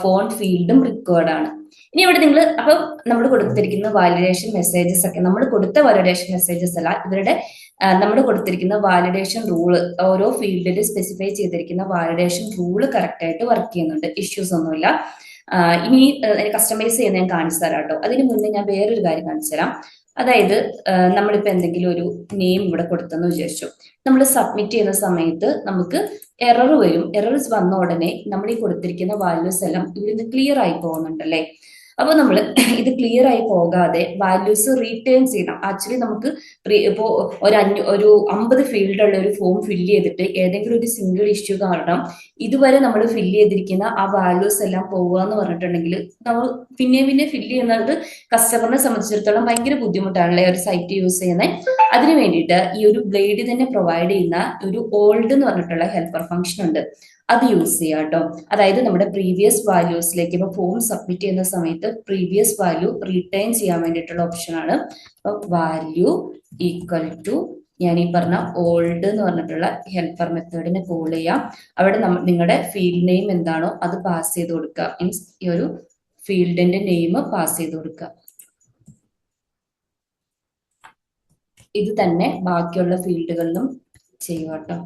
ഫോൺ ഫീൽഡും റിക്വേർഡ് ആണ്. ഇനി ഇവിടെ നിങ്ങൾ അപ്പം നമ്മൾ കൊടുത്തിരിക്കുന്ന വാലിഡേഷൻ മെസ്സേജസ് ഒക്കെ, നമ്മൾ കൊടുത്ത വാലിഡേഷൻ മെസ്സേജസ് അല്ല, ഇവരുടെ നമ്മൾ കൊടുത്തിരിക്കുന്ന വാലിഡേഷൻ റൂള്, ഓരോ ഫീൽഡിൽ സ്പെസിഫൈ ചെയ്തിരിക്കുന്ന വാലിഡേഷൻ റൂള് കറക്റ്റ് ആയിട്ട് വർക്ക് ചെയ്യുന്നുണ്ട്, ഇഷ്യൂസ് ഒന്നുമില്ല. ഇനി കസ്റ്റമൈസ് ചെയ്യുന്ന ഞാൻ കാണിച്ചു തരാം കേട്ടോ. അതിന് മുന്നേ ഞാൻ വേറൊരു കാര്യം കാണിച്ചു തരാം. അതായത് നമ്മളിപ്പോ എന്തെങ്കിലും ഒരു നെയിം ഇവിടെ കൊടുത്തെന്ന് വിചാരിച്ചു, നമ്മൾ സബ്മിറ്റ് ചെയ്യുന്ന സമയത്ത് നമുക്ക് എറർ വരും. എറർസ് വന്ന ഉടനെ നമ്മൾ ഈ കൊടുത്തിരിക്കുന്ന വാല്യൂസ് എല്ലാം ഇവിടുന്ന് ക്ലിയർ ആയി പോകുന്നുണ്ടല്ലേ. അപ്പൊ നമ്മൾ ഇത് ക്ലിയർ ആയി പോകാതെ വാല്യൂസ് റീറ്റേൺ ചെയ്യണം. ആക്ച്വലി നമുക്ക് ഇപ്പോ ഒരു 50 ഫീൽഡുള്ള ഒരു ഫോം ഫില്ല് ചെയ്തിട്ട് ഏതെങ്കിലും ഒരു സിംഗിൾ ഇഷ്യൂ കാരണം ഇതുവരെ നമ്മൾ ഫില്ല് ചെയ്തിരിക്കുന്ന ആ വാല്യൂസ് എല്ലാം പോവുക എന്ന് പറഞ്ഞിട്ടുണ്ടെങ്കിൽ നമ്മൾ പിന്നെ പിന്നെ ഫില്ല് ചെയ്യുന്നത് കസ്റ്റമറിനെ സംബന്ധിച്ചിടത്തോളം ഭയങ്കര ബുദ്ധിമുട്ടാണല്ലേ ഒരു സൈറ്റ് യൂസ് ചെയ്യുന്നത്. അതിന് വേണ്ടിയിട്ട് ഈ ഒരു ബ്ലേഡ് തന്നെ പ്രൊവൈഡ് ചെയ്യുന്ന ഒരു ഓൾഡ് എന്ന് പറഞ്ഞിട്ടുള്ള ഹെൽപ്പർ ഫംഗ്ഷൻ ഉണ്ട്, അത് യൂസ് ചെയ്യാം കേട്ടോ. അതായത് നമ്മുടെ പ്രീവിയസ് വാല്യൂസിലേക്ക് ഇപ്പൊ ഫോം സബ്മിറ്റ് ചെയ്യുന്ന സമയത്ത് പ്രീവിയസ് വാല്യൂ റിട്ടേൺ ചെയ്യാൻ വേണ്ടിയിട്ടുള്ള ഓപ്ഷനാണ്. അപ്പൊ വാല്യൂ ഈക്വൽ ടു ഞാൻ ഈ പറഞ്ഞ ഓൾഡ് എന്ന് പറഞ്ഞിട്ടുള്ള ഹെൽപ്പർ മെത്തേഡിനെ കോൾ ചെയ്യാം. അവിടെ നിങ്ങളുടെ ഫീൽഡ് നെയിം എന്താണോ അത് പാസ് ചെയ്ത് കൊടുക്കുക. മീൻസ് ഈ ഒരു ഫീൽഡിന്റെ നെയിം പാസ് ചെയ്ത് കൊടുക്കുക. ഇത് തന്നെ ബാക്കിയുള്ള ഫീൽഡുകളിലും ചെയ്യുക കേട്ടോ.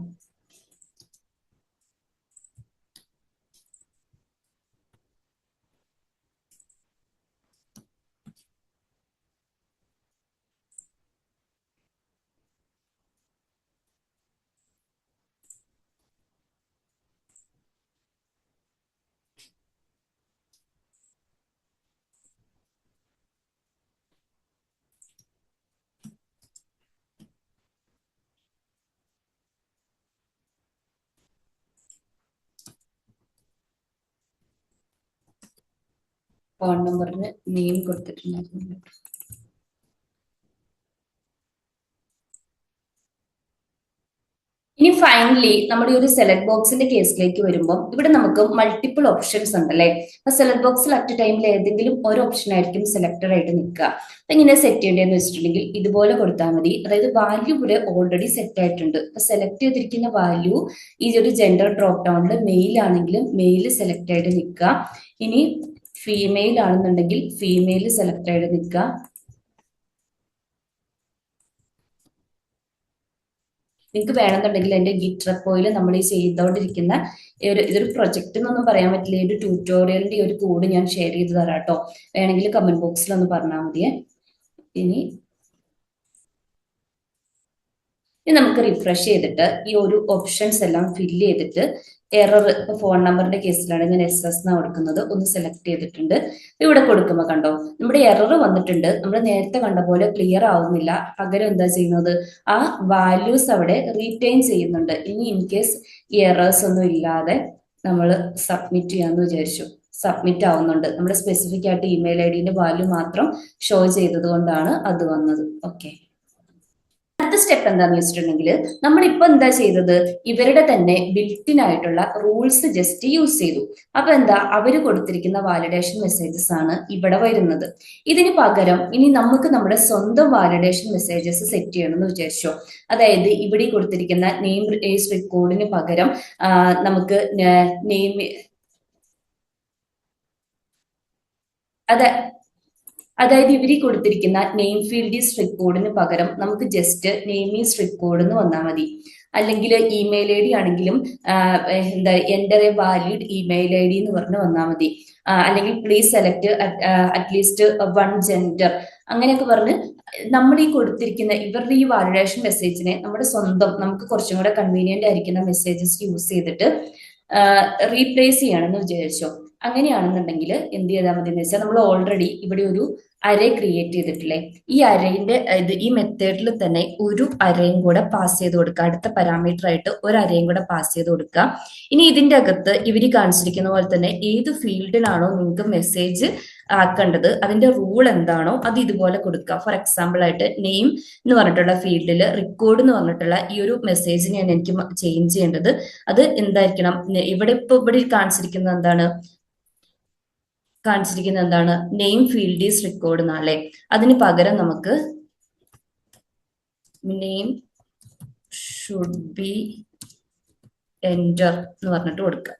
ഫോൺ നമ്പറിന് നെയിം കൊടുത്തിട്ടുണ്ടായിരുന്നു. ഇനി ഫൈനലി നമ്മുടെ ഈ ഒരു സെലക്ട് ബോക്സിന്റെ കേസിലേക്ക് വരുമ്പോൾ ഇവിടെ നമുക്ക് മൾട്ടിപ്പിൾ ഓപ്ഷൻസ് ഉണ്ടല്ലേ. അപ്പൊ സെലക്ട് ബോക്സിൽ അറ്റ് ടൈമിൽ ഏതെങ്കിലും ഒരു ഓപ്ഷൻ ആയിരിക്കും സെലക്ടഡ് ആയിട്ട് നിൽക്കുക. അപ്പൊ ഇങ്ങനെ സെറ്റ് ചെയ്യേണ്ടതെന്ന് വെച്ചിട്ടുണ്ടെങ്കിൽ ഇതുപോലെ കൊടുത്താൽ മതി. അതായത് വാല്യൂ ഇവിടെ ഓൾറെഡി സെറ്റ് ആയിട്ടുണ്ട്. അപ്പൊ സെലക്ട് ചെയ്തിരിക്കുന്ന വാല്യൂ ഈ ഒരു ജെൻഡർ ഡ്രോപ്പ് ഡൗണിൽ മെയിൽ ആണെങ്കിലും മെയിൽ സെലക്ട് ആയിട്ട് നിൽക്കുക. ഇനി ഫീമെയിൽ ആണെന്നുണ്ടെങ്കിൽ ഫീമെയിൽ സെലക്ട് ആയിട്ട് നിൽക്കുക. നിങ്ങൾക്ക് വേണമെന്നുണ്ടെങ്കിൽ എൻ്റെ ഗിറ്റ് റെപ്പോയിൽ നമ്മൾ ഈ ചെയ്തുകൊണ്ടിരിക്കുന്ന ഇതൊരു പ്രൊജക്റ്റ് എന്നൊന്നും പറയാൻ പറ്റില്ല, ഈ ഒരു ട്യൂട്ടോറിയലിന്റെ ഒരു കോഡ് ഞാൻ ഷെയർ ചെയ്ത് തരാം കേട്ടോ. വേണമെങ്കിൽ കമന്റ് ബോക്സിൽ ഒന്ന് പറഞ്ഞാൽ മതിയേ. ഇനി നമുക്ക് റിഫ്രഷ് ചെയ്തിട്ട് ഈ ഒരു ഓപ്ഷൻസ് എല്ലാം ഫില്ല് ചെയ്തിട്ട് എറർ, ഇപ്പൊ ഫോൺ നമ്പറിന്റെ കേസിലാണ് ഞാൻ എസ് എസ് എന്നാണ് കൊടുക്കുന്നത്, ഒന്ന് സെലക്ട് ചെയ്തിട്ടുണ്ട്. ഇവിടെ കൊടുക്കുമ്പോൾ കണ്ടോ നമ്മുടെ എറർ വന്നിട്ടുണ്ട്. നമ്മൾ നേരത്തെ കണ്ട പോലെ ക്ലിയർ ആവുന്നില്ല. പകരം എന്താ ചെയ്യുന്നത്, ആ വാല്യൂസ് അവിടെ റീറ്റെയിൻ ചെയ്യുന്നുണ്ട്. ഇനി ഇൻ കേസ് ഈ എറേഴ്സ് ഒന്നും ഇല്ലാതെ നമ്മൾ സബ്മിറ്റ് ചെയ്യാന്ന് വിചാരിച്ചു, സബ്മിറ്റ് ആവുന്നുണ്ട്. നമ്മുടെ സ്പെസിഫിക് ആയിട്ട് ഇമെയിൽ ഐ ഡിന്റെ വാല്യൂ മാത്രം ഷോ ചെയ്തത് കൊണ്ടാണ് അത് വന്നത്. ഓക്കെ, അടുത്ത സ്റ്റെപ്പ് എന്താന്ന് വെച്ചിട്ടുണ്ടെങ്കിൽ നമ്മളിപ്പോ എന്താ ചെയ്തത്, ഇവരുടെ തന്നെ ബിൽറ്റിൻ ആയിട്ടുള്ള റൂൾസ് ജസ്റ്റ് യൂസ് ചെയ്തു. അപ്പൊ എന്താ, അവര് കൊടുത്തിരിക്കുന്ന വാലിഡേഷൻ മെസ്സേജസ് ആണ് ഇവിടെ വരുന്നത്. ഇതിന് പകരം ഇനി നമുക്ക് നമ്മുടെ സ്വന്തം വാലിഡേഷൻ മെസ്സേജസ് സെറ്റ് ചെയ്യണം എന്ന് വിചാരിച്ചോ. അതായത് ഇവിടെ കൊടുത്തിരിക്കുന്ന നെയിം ഏസ് റെക്കോർഡിന് പകരം നമുക്ക് നെയിം അതായത് ഇവര് കൊടുത്തിരിക്കുന്ന നെയിം ഫീൽഡ് ഈസ് റെക്കോർഡിന് പകരം നമുക്ക് ജസ്റ്റ് നെയിം ഈസ് റെക്കോർഡ് എന്ന് വന്നാൽ മതി. അല്ലെങ്കിൽ ഇമെയിൽ ഐ ഡി ആണെങ്കിലും എന്താ enter A valid email I D എന്ന് പറഞ്ഞ് വന്നാൽ മതി. അല്ലെങ്കിൽ പ്ലീസ് സെലക്ട് അറ്റ്ലീസ്റ്റ് 1 ജെൻഡർ, അങ്ങനെയൊക്കെ പറഞ്ഞ് നമ്മൾ ഈ കൊടുത്തിരിക്കുന്ന ഇവരുടെ ഈ വാലിഡേഷൻ മെസ്സേജിനെ നമ്മുടെ സ്വന്തം നമുക്ക് കുറച്ചും കൂടെ കൺവീനിയന്റ് ആയിരിക്കുന്ന മെസ്സേജസ് യൂസ് ചെയ്തിട്ട് റീപ്ലേസ് ചെയ്യണമെന്ന് വിചാരിച്ചോ. അങ്ങനെയാണെന്നുണ്ടെങ്കിൽ എന്ത് ചെയ്താൽ മതി എന്ന് വെച്ചാൽ, നമ്മൾ ഓൾറെഡി ഇവിടെ ഒരു അറേ ക്രിയേറ്റ് ചെയ്തിട്ടില്ലേ, ഈ അറേന്റെ ഈ മെത്തേഡിൽ തന്നെ ഒരു അറേയും കൂടെ പാസ് ചെയ്ത് കൊടുക്കുക. അടുത്ത പാരാമീറ്റർ ആയിട്ട് ഒരു അറേയും കൂടെ പാസ് ചെയ്ത് കൊടുക്കുക. ഇനി ഇതിന്റെ അകത്ത് ഇവര് കാണിച്ചിരിക്കുന്ന പോലെ തന്നെ ഏത് ഫീൽഡിനാണോ നിങ്ങൾക്ക് മെസ്സേജ് ആക്കേണ്ടത്, അതിന്റെ റൂൾ എന്താണോ അത് ഇതുപോലെ കൊടുക്കുക. ഫോർ എക്സാമ്പിൾ ആയിട്ട് നെയിം എന്ന് പറഞ്ഞിട്ടുള്ള ഫീൽഡിൽ റെക്കോർഡ് എന്ന് പറഞ്ഞിട്ടുള്ള ഈ ഒരു മെസ്സേജിനെയാണ് എനിക്ക് ചേഞ്ച് ചെയ്യേണ്ടത്. അത് എന്തായിരിക്കണം, ഇവിടെ കാണിച്ചിരിക്കുന്നത് എന്താണ്, നെയിം ഫീൽഡ് ഈസ് റെക്കോർഡ് എന്നാലേ. അതിന് പകരം നമുക്ക് നെയിം ഷുഡ് ബി എൻറ്റർ എന്ന് പറഞ്ഞിട്ട് കൊടുക്കുക.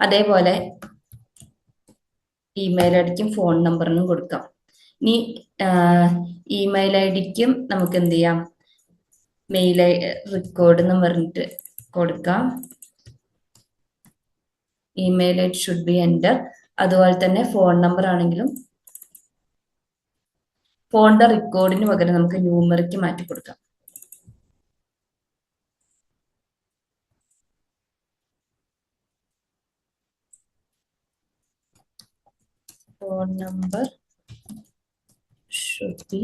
അതേപോലെ ഇമെയിൽ ഐ ഡിക്കും ഫോൺ നമ്പറിനും കൊടുക്കാം. ഇനി ഇമെയിൽ ഐ ഡിക്കും നമുക്ക് എന്ത് ചെയ്യാം, മെയിൽ റെക്കോർഡ് എന്ന് പറഞ്ഞിട്ട് കൊടുക്കാം. Email I D should be enter. അതുപോലെ തന്നെ ഫോൺ നമ്പർ ആണെങ്കിലും ഫോണിന്റെ റെക്കോർഡിന് പകരം നമുക്ക് ന്യൂമറിക്ക് മാറ്റി കൊടുക്കാം. Phone number should be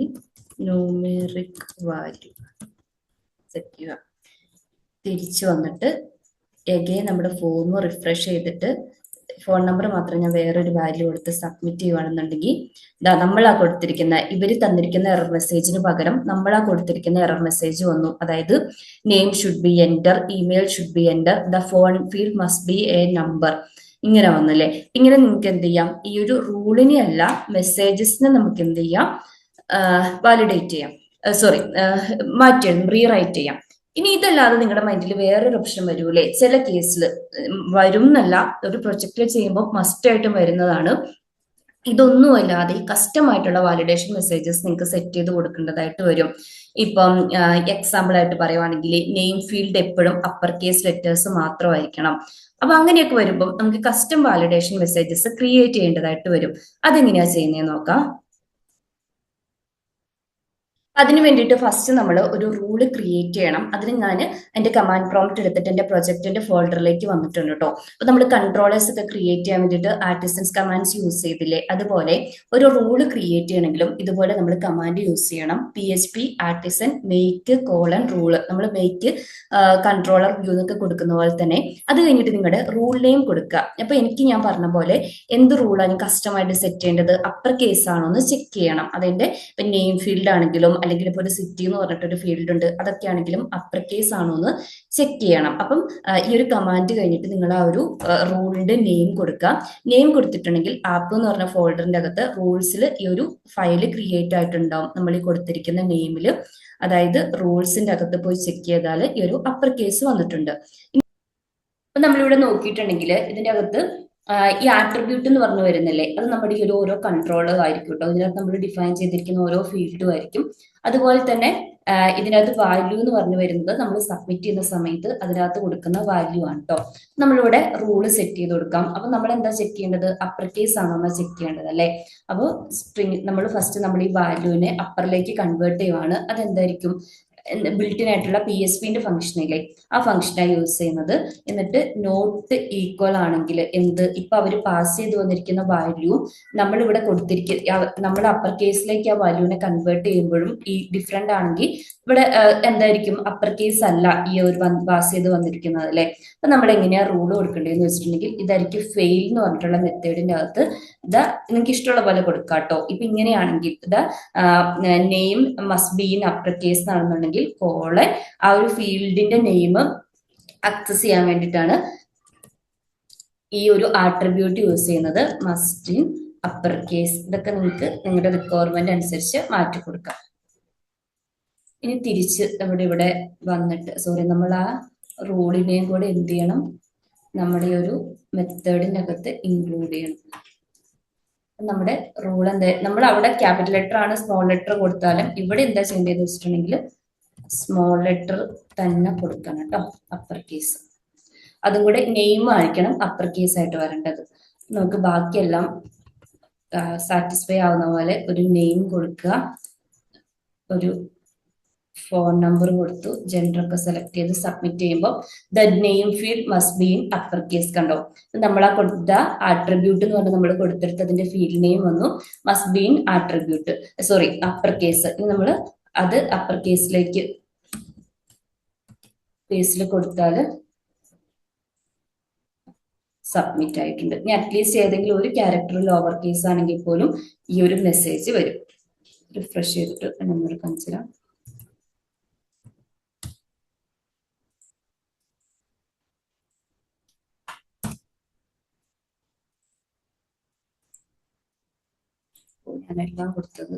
numeric value. Set ചെയ്യുക. തിരിച്ചു വന്നിട്ട് എഗെയിൻ നമ്മുടെ ഫോം റിഫ്രഷ് ചെയ്തിട്ട് ഫോൺ നമ്പർ മാത്രം ഞാൻ വേറൊരു വാല്യൂ കൊടുത്ത് സബ്മിറ്റ് ചെയ്യുകയാണെന്നുണ്ടെങ്കിൽ നമ്മളാ കൊടുത്തിരിക്കുന്ന, ഇവർ തന്നിരിക്കുന്ന എറർ മെസ്സേജിന് പകരം നമ്മളാ കൊടുത്തിരിക്കുന്ന എറർ മെസ്സേജ് വന്നു. അതായത് name should be enter, email should be enter, the phone field must be A number, ഇങ്ങനെ വന്നല്ലേ. ഇങ്ങനെ നിങ്ങൾക്ക് എന്ത് ചെയ്യാം, ഈ ഒരു റൂളിനെ അല്ല മെസ്സേജസിനെ നമുക്ക് എന്ത് ചെയ്യാം, വാലിഡേറ്റ് ചെയ്യാം, മാറ്റി റീറൈറ്റ് ചെയ്യാം. ഇനി ഇതല്ലാതെ നിങ്ങളുടെ മൈൻഡിൽ വേറൊരു ഓപ്ഷൻ വരൂലേ, ചില കേസിൽ വരും എന്നല്ല, ഒരു പ്രൊജക്റ്റ് ചെയ്യുമ്പോൾ മസ്റ്റ് ആയിട്ടും വരുന്നതാണ്. ഇതൊന്നും അല്ലാതെ കസ്റ്റം ആയിട്ടുള്ള വാലിഡേഷൻ മെസ്സേജസ് നിങ്ങൾക്ക് സെറ്റ് ചെയ്ത് കൊടുക്കേണ്ടതായിട്ട് വരും. ഇപ്പം എക്സാമ്പിൾ ആയിട്ട് പറയുവാണെങ്കിൽ നെയിം ഫീൽഡ് എപ്പോഴും അപ്പർ കേസ് ലെറ്റേഴ്സ് മാത്രമായിരിക്കണം. അപ്പൊ അങ്ങനെയൊക്കെ വരുമ്പോൾ നമുക്ക് കസ്റ്റം വാലിഡേഷൻ മെസ്സേജസ് ക്രിയേറ്റ് ചെയ്യേണ്ടതായിട്ട് വരും. അതെങ്ങനെയാ ചെയ്യുന്നതെന്ന് നോക്കാം. അതിന് വേണ്ടിയിട്ട് ഫസ്റ്റ് നമ്മൾ ഒരു റൂള് ക്രിയേറ്റ് ചെയ്യണം. അതിന് ഞാൻ എൻ്റെ കമാൻഡ് പ്രോംപ്റ്റ് എടുത്തിട്ട് എൻ്റെ പ്രൊജക്റ്റിന്റെ ഫോൾഡറിലേക്ക് വന്നിട്ടുണ്ട് കേട്ടോ. അപ്പൊ നമ്മൾ കൺട്രോളേഴ്സ് ഒക്കെ ക്രിയേറ്റ് ചെയ്യാൻ വേണ്ടിയിട്ട് ആർട്ടിസൻസ് കമാൻഡ്സ് യൂസ് ചെയ്തില്ലേ, അതുപോലെ ഒരു റൂള് ക്രിയേറ്റ് ചെയ്യണമെങ്കിലും ഇതുപോലെ നമ്മൾ കമാൻഡ് യൂസ് ചെയ്യണം. PHP artisan make colon rule, നമ്മൾ മെയ്ക്ക് കൺട്രോളർ വ്യൂ എന്നൊക്കെ കൊടുക്കുന്ന പോലെ തന്നെ അത് കഴിഞ്ഞിട്ട് നിങ്ങളുടെ റൂൾ നെയിം കൊടുക്കുക. അപ്പൊ ഞാൻ പറഞ്ഞ പോലെ എന്ത് റൂളാണ് കസ്റ്റമായിട്ട് സെറ്റ് ചെയ്യേണ്ടത്, അപ്പർ കേസ് ആണോ എന്ന് ചെക്ക് ചെയ്യണം. അതിന്റെ നെയിം ഫീൽഡ് ആണെങ്കിലും അല്ലെങ്കിൽ ഇപ്പോൾ ഒരു സിറ്റി എന്ന് പറഞ്ഞിട്ടൊരു ഫീൽഡ് ഉണ്ട്, അതൊക്കെ ആണെങ്കിലും അപ്പർ കേസ് ആണോ എന്ന് ചെക്ക് ചെയ്യണം. അപ്പം ഈ ഒരു കമാൻഡ് കഴിഞ്ഞിട്ട് നിങ്ങൾ ആ ഒരു റൂളിന്റെ നെയിം കൊടുക്കുക. നെയിം കൊടുത്തിട്ടുണ്ടെങ്കിൽ ആപ്പ് എന്ന് പറഞ്ഞ ഫോൾഡറിന്റെ അകത്ത് റൂൾസിൽ ഈ ഒരു ഫയല് ക്രിയേറ്റ് ആയിട്ടുണ്ടാവും നമ്മൾ ഈ കൊടുത്തിരിക്കുന്ന നെയിമിൽ. അതായത് റൂൾസിന്റെ അകത്ത് പോയി ചെക്ക് ചെയ്താൽ ഈ ഒരു അപ്പർ കേസ് വന്നിട്ടുണ്ട്. അപ്പൊ നമ്മളിവിടെ നോക്കിയിട്ടുണ്ടെങ്കിൽ ഇതിന്റെ അകത്ത് ഈ ആട്രിബ്യൂട്ട് എന്ന് പറഞ്ഞു വരുന്നില്ലേ, അത് നമ്മുടെ ഈ ഒരു ഓരോ കൺട്രോളർ ആയിരിക്കും കേട്ടോ. ഇതിനകത്ത് നമ്മൾ ഡിഫൈൻ ചെയ്തിരിക്കുന്ന ഓരോ ഫീൽഡും ആയിരിക്കും. അതുപോലെ തന്നെ ഇതിനകത്ത് വാല്യൂ എന്ന് പറഞ്ഞു വരുന്നത് നമ്മൾ സബ്മിറ്റ് ചെയ്യുന്ന സമയത്ത് അതിനകത്ത് കൊടുക്കുന്ന വാല്യൂ ആണ് കേട്ടോ. നമ്മളിവിടെ റൂള് സെറ്റ് ചെയ്ത് കൊടുക്കാം. അപ്പൊ നമ്മൾ എന്താ ചെക്ക് ചെയ്യേണ്ടത്, അപ്പർ കേസ് ആണോ എന്നാ ചെക്ക് ചെയ്യേണ്ടത് അല്ലേ. അപ്പോൾ സ്ട്രിങ് നമ്മൾ ഫസ്റ്റ് നമ്മൾ ഈ വാല്യൂവിനെ അപ്പറിലേക്ക് കൺവേർട്ട് ചെയ്യുവാണ്. അതെന്തായിരിക്കും, ബിൽറ്റിൻ ആയിട്ടുള്ള PSPന്റെ ഫംഗ്ഷനില്ലേ, ആ ഫംഗ്ഷനാണ് യൂസ് ചെയ്യുന്നത്. എന്നിട്ട് നോട്ട് ഈക്വൽ ആണെങ്കിൽ ഇപ്പൊ അവർ പാസ് ചെയ്ത് വന്നിരിക്കുന്ന വാല്യൂ നമ്മളിവിടെ നമ്മൾ അപ്പർ കേസിലേക്ക് ആ വാല്യൂവിനെ കൺവേർട്ട് ചെയ്യുമ്പോഴും ഈ ഡിഫറെന്റ് ആണെങ്കിൽ ഇവിടെ എന്തായിരിക്കും, അപ്പർ കേസ് അല്ല ഈ ഒരു പാസ് ചെയ്ത് വന്നിരിക്കുന്നത് അല്ലെ. അപ്പൊ നമ്മൾ എങ്ങനെയാ റൂൾ കൊടുക്കേണ്ടതെന്ന് വെച്ചിട്ടുണ്ടെങ്കിൽ ഇതായിരിക്കും ഫെയിൽ എന്ന് പറഞ്ഞിട്ടുള്ള മെത്തേഡിന്റെ അകത്ത് നിങ്ങൾക്ക് ഇഷ്ടമുള്ള പോലെ കൊടുക്കാം കേട്ടോ. ഇപ്പൊ ഇങ്ങനെയാണെങ്കിൽ name must be in upper case ആണെന്നുണ്ടെങ്കിൽ കോളൻ ആ ഒരു ഫീൽഡിന്റെ നെയിം ആക്സസ് ചെയ്യാൻ വേണ്ടിയിട്ടാണ് ഈ ഒരു ആട്രിബ്യൂട്ട് യൂസ് ചെയ്യുന്നത്. Must in upper case. ഇതൊക്കെ നിങ്ങൾക്ക് നിങ്ങളുടെ റിക്വയർമെന്റ് അനുസരിച്ച് മാറ്റി കൊടുക്കാം. ഇനി തിരിച്ച് ഇവിടെ വന്നിട്ട് നമ്മൾ ആ റൂളിനെയും കൂടെ എന്ത് ചെയ്യണം, നമ്മുടെ ഒരു മെത്തേഡിന്റെ അകത്ത് ഇൻക്ലൂഡ് ചെയ്യണം. നമ്മുടെ റൂൾ നമ്മൾ അവിടെ ക്യാപിറ്റൽ ലെറ്റർ ആണ് സ്മോൾ ലെറ്റർ കൊടുത്താലും ഇവിടെ എന്താ ചെയ്യേണ്ടതെന്ന് വെച്ചിട്ടുണ്ടെങ്കിൽ സ്മോൾ ലെറ്റർ തന്നെ കൊടുക്കണം കേട്ടോ, അപ്പർ കേസ്. അതും കൂടെ നെയിം ആയിരിക്കണം അപ്പർ കേസ് ആയിട്ട് വരേണ്ടത്. നമുക്ക് ബാക്കിയെല്ലാം സാറ്റിസ്ഫൈ ആവുന്ന പോലെ ഒരു നെയിം കൊടുക്കുക, ഒരു ഫോൺ നമ്പർ കൊടുത്തു, ജെൻഡർ ഒക്കെ സെലക്ട് ചെയ്ത് സബ്മിറ്റ് ചെയ്യുമ്പോൾ the name field must be in upper case. കണ്ടോ, നമ്മൾ ആ കൊടുത്ത ആട്രിബ്യൂട്ട് എന്ന് പറഞ്ഞാൽ നമ്മൾ കൊടുത്തെടുത്തതിന്റെ ഫീൽഡ് നെയിം വന്നു must be in upper case. ഇനി നമ്മൾ അത് അപ്പർ കേസിലേക്ക് കൊടുത്താൽ സബ്മിറ്റ് ആയിട്ടുണ്ട്. ഇനി അറ്റ്ലീസ്റ്റ് ഏതെങ്കിലും ഒരു ക്യാരക്ടർ ലോവർ കേസ് ആണെങ്കിൽ പോലും ഈ ഒരു മെസ്സേജ് വരും. റിഫ്രഷ് ചെയ്തിട്ട് നമ്മൾ കാണിച്ചു തരാം. ഞാനെല്ലാം കൊടുത്തത്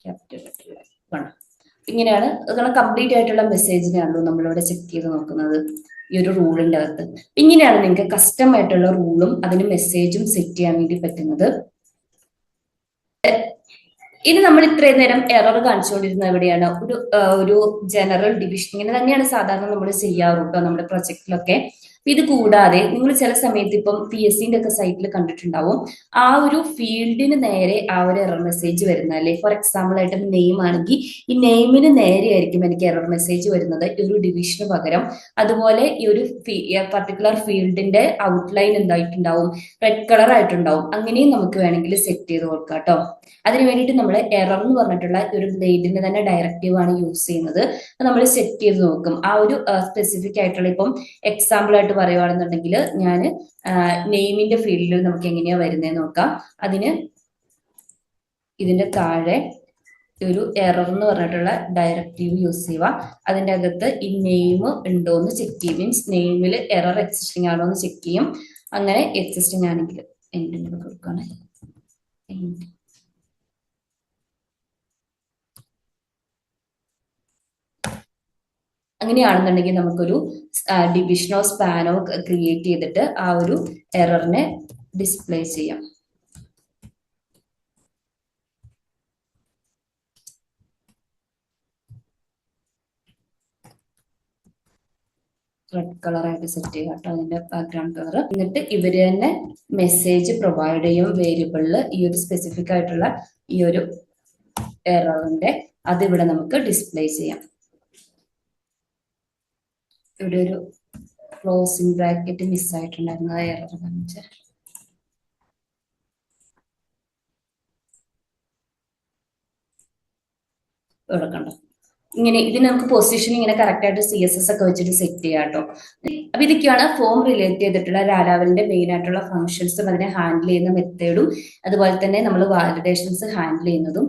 ക്യാപിറ്റൽ ലെറ്ററിലാണ്. ഇങ്ങനെയാണ് കംപ്ലീറ്റ് ആയിട്ടുള്ള മെസ്സേജിനെയാണല്ലോ നമ്മളിവിടെ ചെക്ക് ചെയ്ത് നോക്കുന്നത് ഈ ഒരു റൂളിന്റെ അകത്ത്. ഇങ്ങനെയാണ് നിങ്ങൾക്ക് കസ്റ്റം ആയിട്ടുള്ള റൂളും അതിന് മെസ്സേജും സെറ്റ് ചെയ്യാൻ വേണ്ടി പറ്റുന്നത്. ഇനി നമ്മൾ ഇത്രയും നേരം എറർ കാണിച്ചുകൊണ്ടിരുന്നത് എവിടെയാണ്? ഒരു ജനറൽ ഡിവിഷൻ. ഇങ്ങനെ തന്നെയാണ് സാധാരണ നമ്മൾ ചെയ്യാറുണ്ടോ നമ്മുടെ പ്രൊജക്റ്റിലൊക്കെ. ഇത് കൂടാതെ നിങ്ങൾ ചില സമയത്ത് ഇപ്പം PSCന്റെ ഒക്കെ സൈറ്റിൽ കണ്ടിട്ടുണ്ടാവും, ആ ഒരു ഫീൽഡിന് നേരെ ആ ഒരു എറർ മെസ്സേജ് വരുന്നത് അല്ലേ. ഫോർ എക്സാമ്പിൾ ആയിട്ട് നെയിം ആണെങ്കിൽ ഈ നെയിമിന് നേരെ ആയിരിക്കും എനിക്ക് എറർ മെസ്സേജ് വരുന്നത് ഈ ഒരു ഡിവിഷന് പകരം. അതുപോലെ ഈ ഒരു പർട്ടിക്കുലർ ഫീൽഡിന്റെ ഔട്ട്ലൈൻ എന്തായിട്ടുണ്ടാവും? റെഡ് കളർ ആയിട്ടുണ്ടാവും. അങ്ങനെയും നമുക്ക് വേണമെങ്കിൽ സെറ്റ് ചെയ്ത് കൊടുക്കാം കേട്ടോ. അതിന് വേണ്ടിയിട്ട് നമ്മൾ എറർ എന്ന് പറഞ്ഞിട്ടുള്ള ഒരു ബ്ലേഡിന്റെ തന്നെ ഡയറക്റ്റീവ് ആണ് യൂസ് ചെയ്യുന്നത്. നമ്മൾ സെറ്റ് ചെയ്ത് നോക്കും ആ ഒരു സ്പെസിഫിക് ആയിട്ടുള്ള. ഇപ്പം എക്സാമ്പിൾ ആയിട്ട് പറയുകയാണെന്നുണ്ടെങ്കിൽ ഞാൻ നെയിമിന്റെ ഫീൽഡിൽ നമുക്ക് എങ്ങനെയാ വരുന്നത് നോക്കാം. അതിന് ഇതിന്റെ താഴെ ഒരു എറർ എന്ന് പറഞ്ഞിട്ടുള്ള ഡയറക്റ്റീവ് യൂസ് ചെയ്യുക. അതിന്റെ അകത്ത് ഈ നെയിം ഉണ്ടോ എന്ന് ചെക്ക് ചെയ്യും. മീൻസ് നെയിമിൽ എറർ എക്സിസ്റ്റിംഗ് ആണോ എന്ന് ചെക്ക് ചെയ്യും. അങ്ങനെ എക്സിസ്റ്റിംഗ് ആണെങ്കിൽ എന്തെങ്കിലും കൊടുക്കുകയാണ്. അങ്ങനെയാണെന്നുണ്ടെങ്കിൽ നമുക്കൊരു ഡിവിഷനോ സ്പാനോ ക്രിയേറ്റ് ചെയ്തിട്ട് ആ ഒരു എററിനെ ഡിസ്പ്ലേ ചെയ്യാം. റെഡ് കളർ ആയിട്ട് സെറ്റ് ചെയ്യുക കേട്ടോ, അതിന്റെ ബാക്ക്ഗ്രൗണ്ട് കളർ. എന്നിട്ട് ഇവര് തന്നെ മെസ്സേജ് പ്രൊവൈഡ് ചെയ്യും വേരിയബിളിൽ ഈ ഒരു സ്പെസിഫിക് ആയിട്ടുള്ള ഈ ഒരു എററിന്റെ അതിവിടെ നമുക്ക് ഡിസ്പ്ലേ ചെയ്യാം. ഇവിടെ ഒരു ക്ലോസിംഗ് ബ്രാക്കറ്റ് മിസ്സായിട്ടുണ്ടായിരുന്നു, ആ എറർ കാണിച്ച. ഇവിടെ കണ്ടോ, ഇങ്ങനെ ഇതിന് നമുക്ക് പൊസിഷൻ ഇങ്ങനെ കറക്റ്റ് ആയിട്ട് CSS ഒക്കെ വെച്ചിട്ട് സെറ്റ് ചെയ്യാം കേട്ടോ. അപ്പൊ ഇതൊക്കെയാണ് ഫോം റിലേറ്റ് ചെയ്തിട്ടുള്ള ലാരാവലിന്റെ മെയിൻ ആയിട്ടുള്ള ഫംഗ്ഷൻസും അതിനെ ഹാൻഡിൽ ചെയ്യുന്ന മെത്തേഡും അതുപോലെ തന്നെ നമ്മൾ വാലിഡേഷൻസ് ഹാൻഡിൽ ചെയ്യുന്നതും